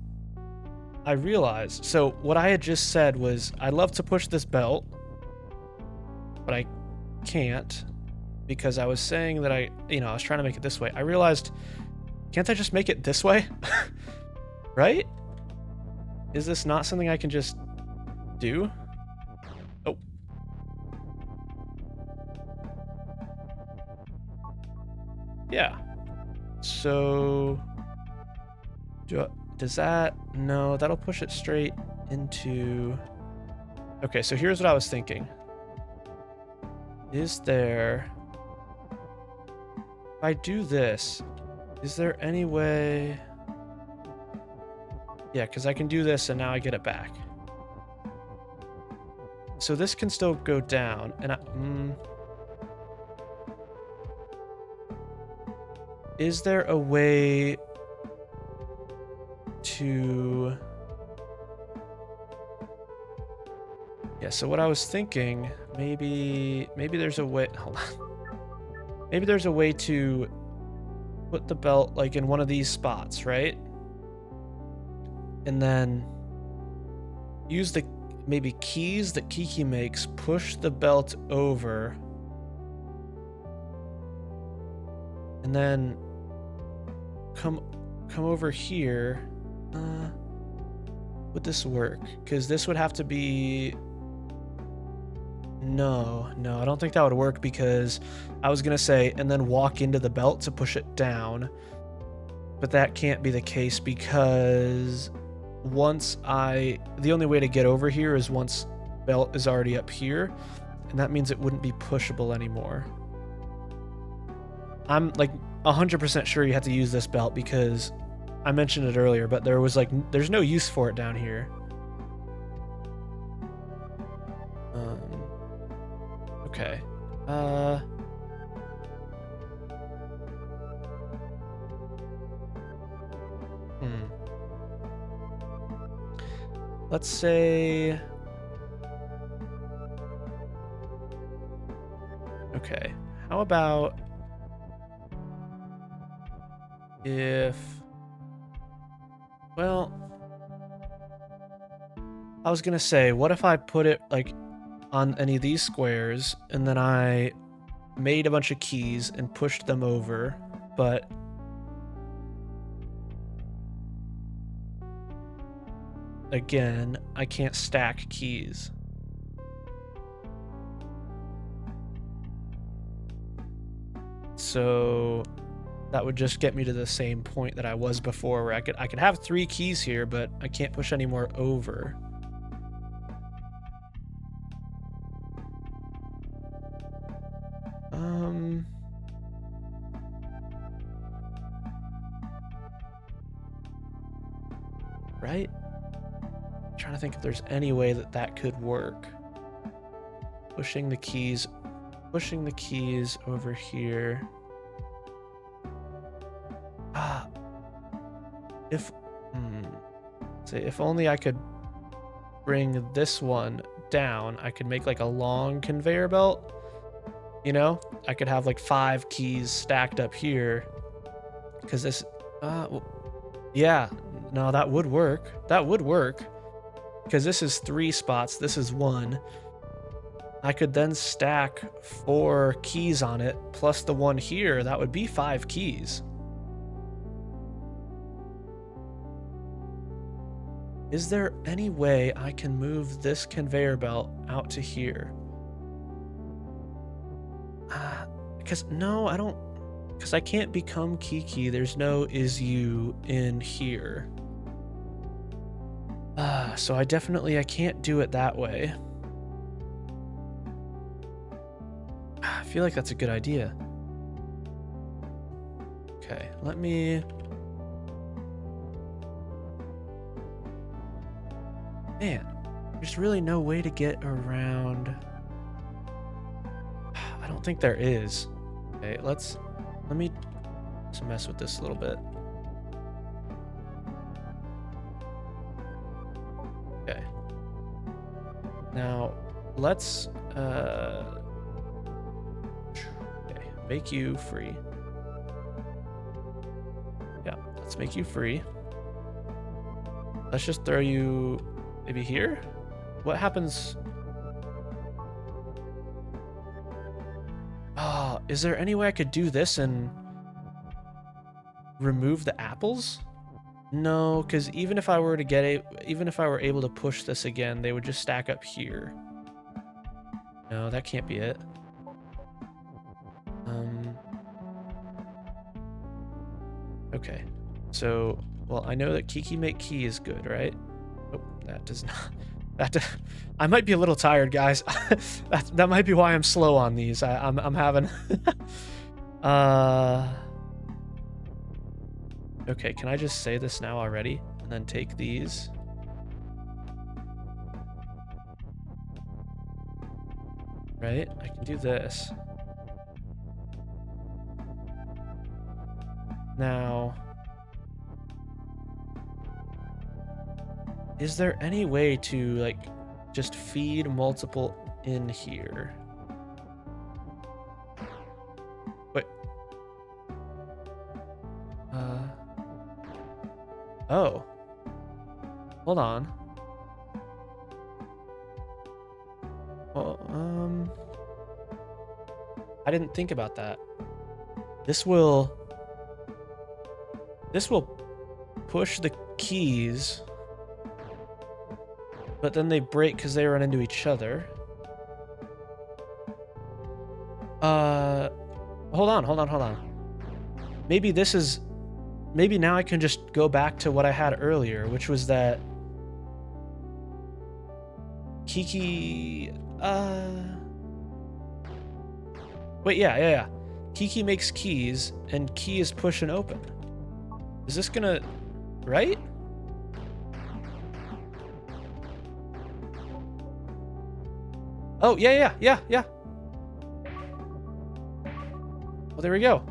realized, so what I had just said was, I'd love to push this belt, but I can't, because I was saying that I was trying to make it this way. I realized, can't I just make it this way? Right? Is this not something I can just do? Oh. Yeah. So, does that? No, that'll push it straight into... Okay, so here's what I was thinking. Is there... If I do this, is there any way... Yeah, because I can do this and now I get it back. So this can still go down, and is there a way to... Yeah, so what I was thinking, maybe there's a way... Hold on. Maybe there's a way to put the belt, like, in one of these spots, right? And then use the maybe keys that Kiki makes, push the belt over, and then come over here. Would this work? Because this would have to be... No, I don't think that would work, because I was gonna say, and then walk into the belt to push it down. But that can't be the case because the only way to get over here is once belt is already up here, and that means it wouldn't be pushable anymore. I'm like 100% sure you have to use this belt because I mentioned it earlier, but there's no use for it down here. Okay. Let's say... Okay. How about... if... Well... I was gonna say, what if I put it, like, on any of these squares, and then I made a bunch of keys and pushed them over, but... Again, I can't stack keys. So that would just get me to the same point that I was before, where I could have 3 keys here, but I can't push any more over. Right? I'm trying to think if there's any way that could work. Pushing the keys over here. If only I could bring this one down, I could make like a long conveyor belt. You know, I could have like 5 keys stacked up here. Because this, yeah, no, that would work. That would work. Because this is 3 spots, this is 1. I could then stack 4 keys on it, plus the 1 here, that would be 5 keys. Is there any way I can move this conveyor belt out to here? Because no, I don't, because I can't become Kiki. There's no is you in here. So I can't do it that way. I feel like that's a good idea. Okay, let me... Man, there's really no way to get around... I don't think there is. Okay, let me just mess with this a little bit. Okay. Now, let's make you free. Yeah, let's make you free. Let's just throw you maybe here? What happens? Is there any way I could do this and remove the apples? No, because even if I were able to push this again, they would just stack up here. No, that can't be it. Okay, so, well, I know that Kiki make key is good, right? Oh, that does not. I might be a little tired, guys. that might be why I'm slow on these. I'm having. Okay, can I just say this now already, and then take these? Right, I can do this. Now, is there any way to, like, just feed multiple in here? Wait. Oh. Hold on. Well, I didn't think about that. This will push the keys, but then they break because they run into each other. Hold on. Maybe this is maybe now I can just go back to what I had earlier, which was that Kiki, wait, yeah. Kiki makes keys, and key is push and open. Is this gonna, right? Oh, yeah. Well, there we go.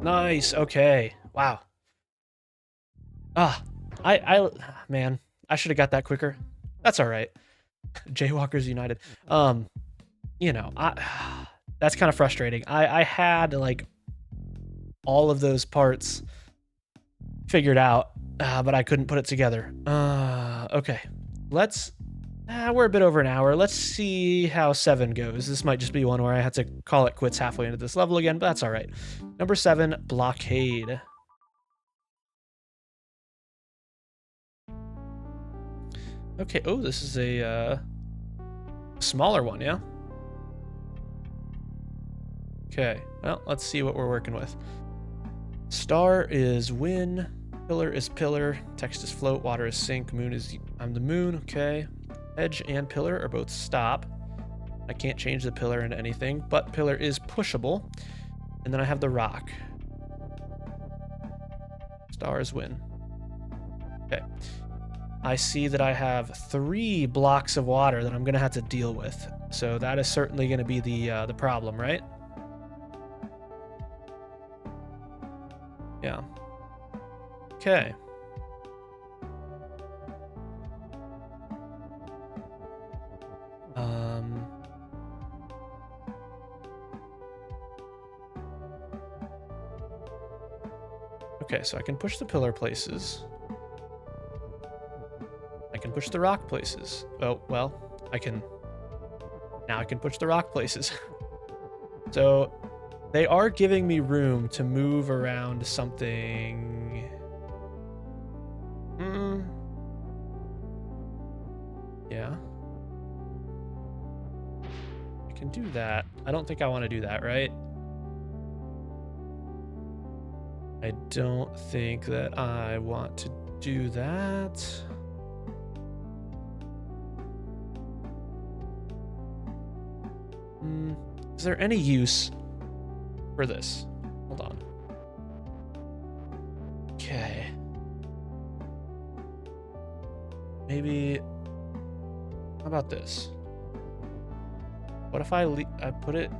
Nice, okay. Wow. Man, I should have got that quicker. That's all right. Jaywalkers United. You know, that's kind of frustrating. I had like all of those parts figured out, but I couldn't put it together. Okay, let's. We're a bit over an hour. Let's see how 7 goes. This might just be one where I had to call it quits halfway into this level again, but that's all right. Number 7, Blockade. Okay. Oh, this is a smaller one, yeah? Okay. Well, let's see what we're working with. Star is win. Pillar is pillar. Text is float. Water is sink. Moon is... I'm the moon. Okay. Edge and pillar are both stop. I can't change the pillar into anything, but pillar is pushable. And then I have the rock. Stars win. Okay. I see that I have 3 blocks of water that I'm going to have to deal with. So that is certainly going to be the problem, right? Yeah. Okay. Okay, so I can push the pillar places. I can push the rock places. Oh, well, now I can push the rock places. So they are giving me room to move around something. Yeah. I can do that. I don't think I want to do that, right? I don't think that I want to do that. Is there any use for this? Hold on. Okay. Maybe... How about this? What if I put it...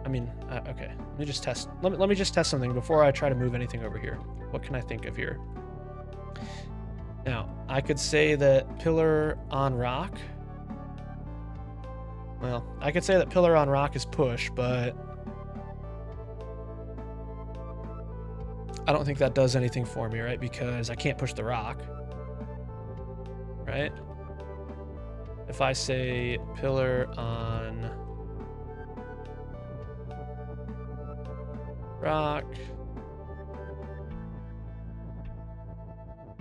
I mean, okay. Let me just test. Let me just test something before I try to move anything over here. What can I think of here? Now, I could say that pillar on rock. Well, I could say that pillar on rock is push, but I don't think that does anything for me, right? Because I can't push the rock, right? If I say pillar on rock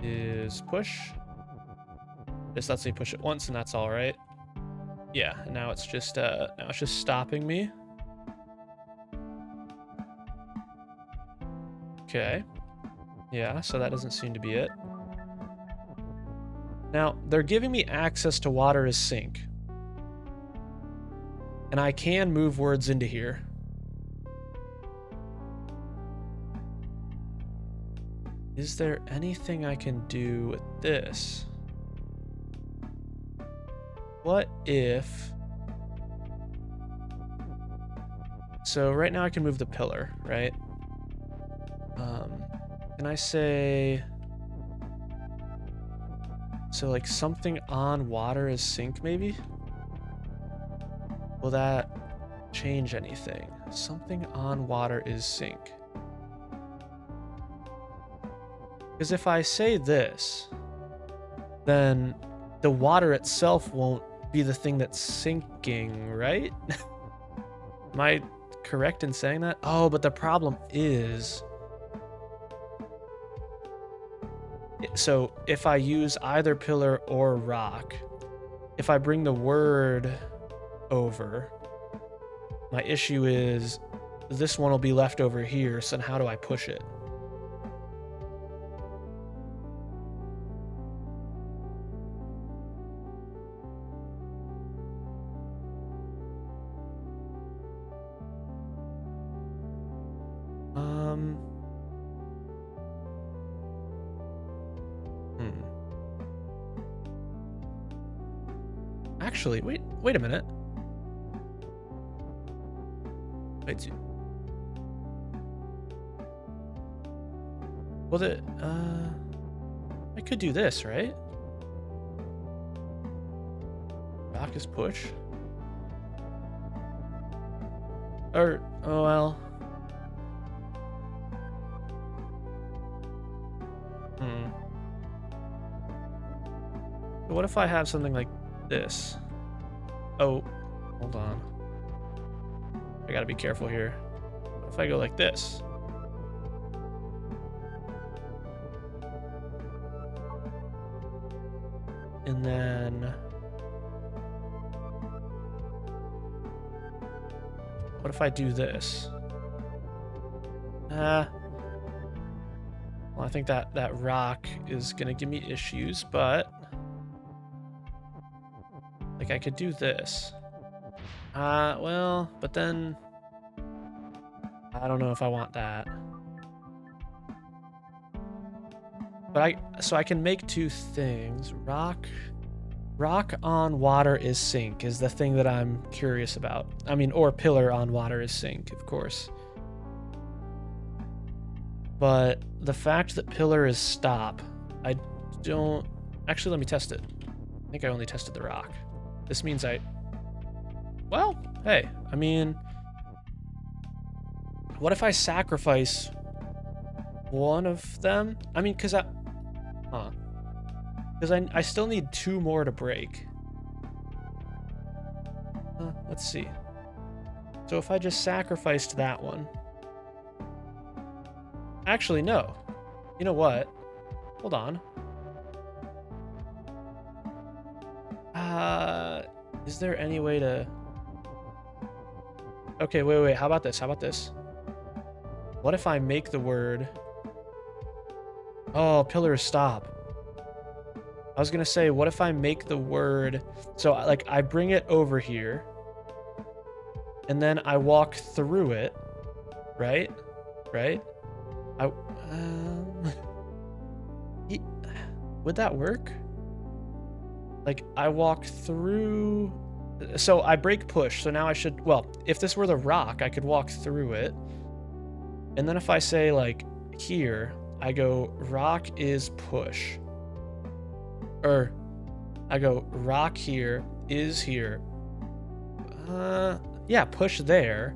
is push. Just lets me push it once and that's all right. Yeah, and now it's just stopping me. Okay. Yeah, so that doesn't seem to be it. Now, they're giving me access to water as sink. And I can move words into here. Is there anything I can do with this? What if... So right now I can move the pillar, right? Can I say... So like something on water is sink maybe? Will that change anything? Something on water is sink. Because if I say this, then the water itself won't be the thing that's sinking, right? Am I correct in saying that? Oh, but the problem is... So if I use either pillar or rock, if I bring the word over, my issue is this one will be left over here, so then how do I push it? Actually, wait a minute. Wait. Well, I could do this, right? Rock is push. Or, oh well. But what if I have something like this? Oh, hold on. I gotta be careful here. What if I go like this? And then... what if I do this? Well, I think that rock is gonna give me issues, but... like, I could do this. Well, but then... I don't know if I want that. But so I can make two things. Rock on water is sink is the thing that I'm curious about. I mean, or pillar on water is sink, of course. But the fact that pillar is stop, I don't... actually, let me test it. I think I only tested the rock. This means well, hey, I mean, what if I sacrifice one of them? I mean, because I still need two more to break. Let's see. So if I just sacrificed that one. Actually, no. You know what? Hold on. Is there any way to... okay, wait. How about this? What if I make the word... oh, pillar stop. I was gonna say, what if I make the word... so, like, I bring it over here, and then I walk through it, right? Would that work? Like, I walk through... so I break push, so now I should... well, if this were the rock, I could walk through it. And then if I say, like, here, I go, rock is push. Or, I go, rock here is here. Yeah, push there.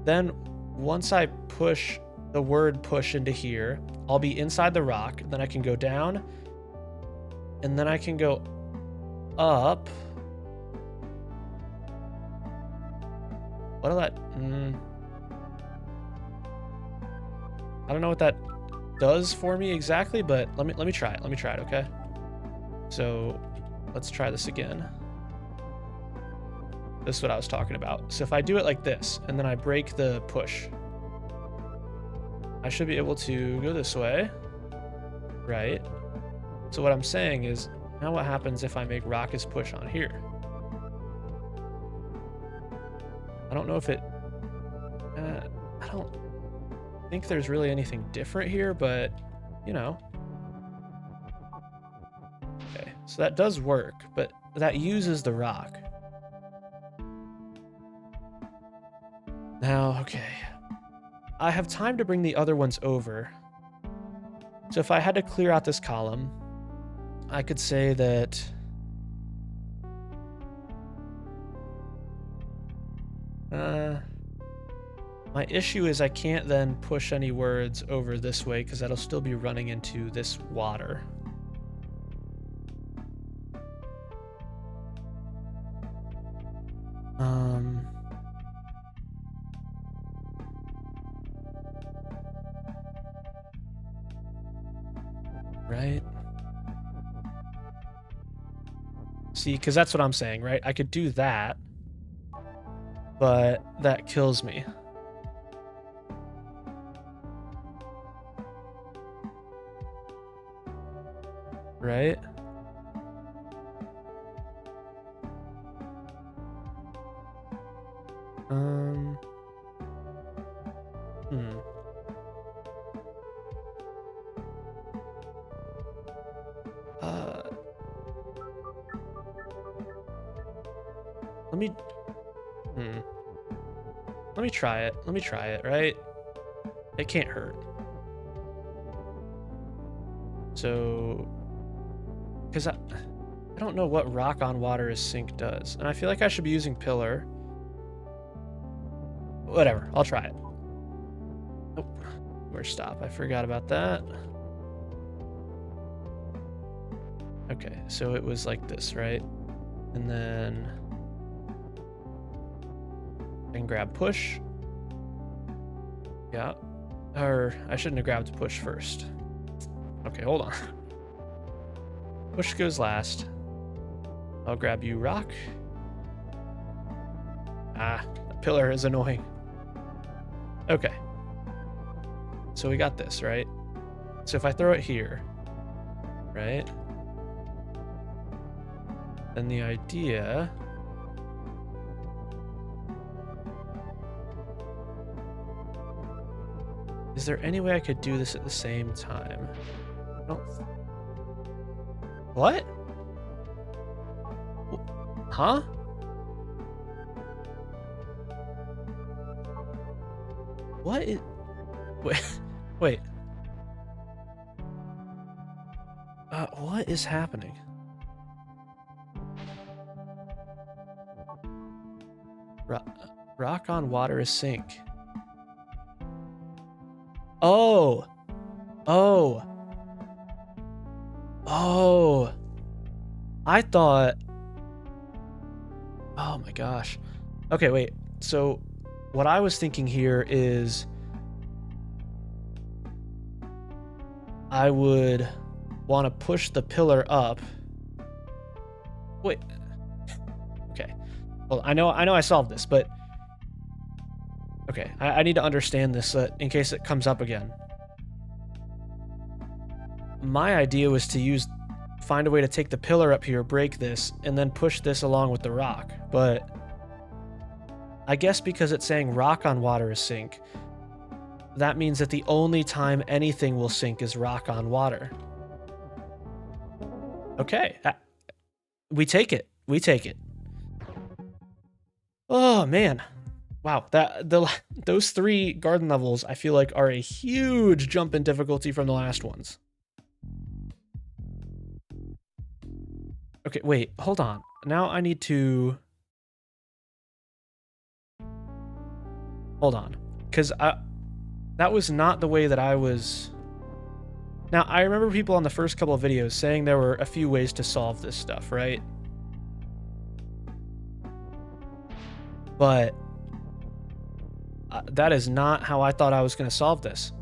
Then, once I push the word push into here, I'll be inside the rock. Then I can go down. And then I can go up. What'll that... I don't know what that does for me exactly, but let me try it. Okay? So let's try this again. This is what I was talking about. So if I do it like this, and then I break the push, I should be able to go this way, right? So what I'm saying is, now what happens if I make rock is push on here? I don't know if it... I don't think there's really anything different here, but, you know. Okay, so that does work, but that uses the rock. Now, okay. I have time to bring the other ones over. So if I had to clear out this column, I could say that... my issue is I can't then push any words over this way because that'll still be running into this water. Right? See, because that's what I'm saying, right? I could do that, but that kills me. right? Hmm. Let me, let me try it. Let me try it, right? It can't hurt. So, because I don't know what rock on water is sync does. And I feel like I should be using pillar. Whatever, I'll try it. Nope, where's stop? I forgot about that. Okay, so it was like this, right? And then I can grab push. Yeah, or I shouldn't have grabbed push first. Okay, hold on. Push goes last. I'll grab you, rock. Ah, the pillar is annoying. Okay. So we got this, right? So if I throw it here, right? Then the idea... Is there any way I could do this at the same time? I don't... What? Huh? What is... Wait. Wait. What is happening? Rock on water is sink. Oh. Oh. Oh. I thought... Oh my gosh. Okay, wait. So what I was thinking here is I would want to push the pillar up. Wait. Okay. Well, I know I solved this, but okay, I need to understand this in case it comes up again. My idea was to find a way to take the pillar up here, break this, and then push this along with the rock. But I guess because it's saying rock on water is sink, that means that the only time anything will sink is rock on water. Okay, we take it. We take it. Oh man, wow! Those 3 garden levels I feel like are a huge jump in difficulty from the last ones. Okay, wait, hold on. Now I need to... Hold on, because that was not the way that I was... Now, I remember people on the first couple of videos saying there were a few ways to solve this stuff, right? But that is not how I thought I was going to solve this.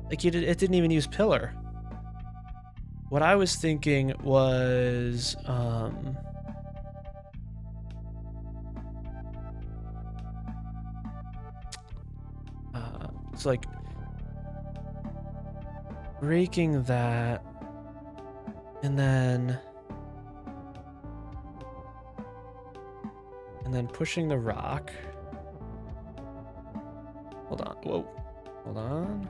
Like, it didn't even use pillar. What I was thinking was... it's like... breaking that... And then pushing the rock. Hold on. Whoa. Hold on.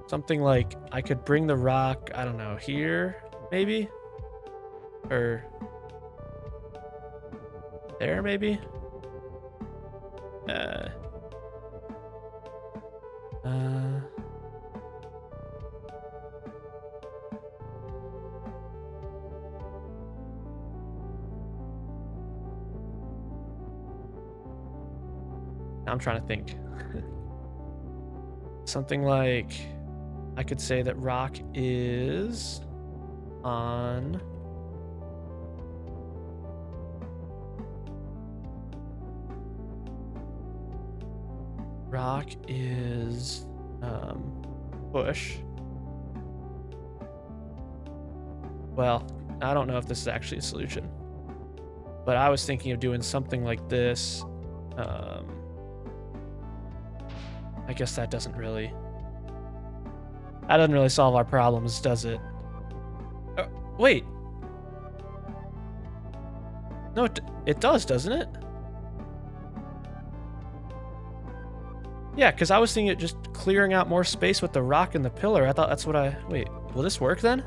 Something like I could bring the rock, I don't know, here, maybe? Or there, maybe? I'm trying to think. Something like I could say that rock is on rock is push. Well, I don't know if this is actually a solution, but I was thinking of doing something like this. I guess that doesn't really... That doesn't really solve our problems, does it? Wait. No, it does, doesn't it? Yeah, because I was thinking it just clearing out more space with the rock and the pillar. I thought that's what I... Wait, will this work then?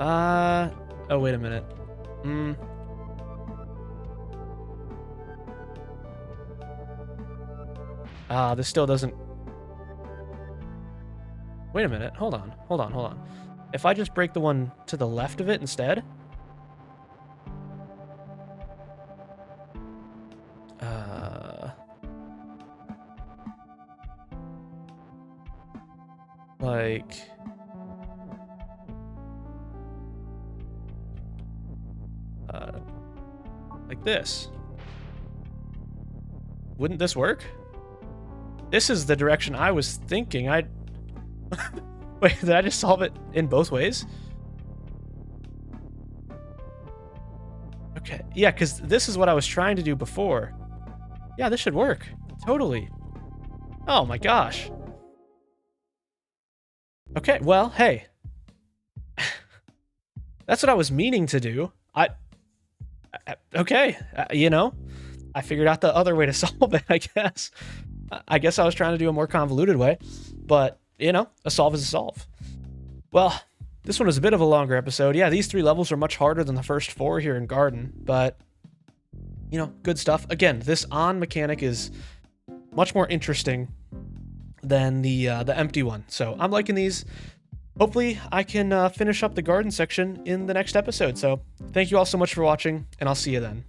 Oh, wait a minute. This still doesn't... Wait a minute. Hold on. If I just break the one to the left of it instead... Like... Like this. Wouldn't this work? This is the direction I was thinking. Wait, did I just solve it in both ways? Okay, yeah, because this is what I was trying to do before. Yeah, this should work. Totally. Oh my gosh. Okay, well, hey. That's what I was meaning to do. Okay, you know, I figured out the other way to solve it, I guess. I guess I was trying to do a more convoluted way, but, you know, a solve is a solve. Well, this one was a bit of a longer episode. Yeah, these 3 levels are much harder than the first 4 here in Garden, but, you know, good stuff. Again, this on mechanic is much more interesting than the empty one, so I'm liking these. Hopefully, I can finish up the garden section in the next episode. So thank you all so much for watching, and I'll see you then.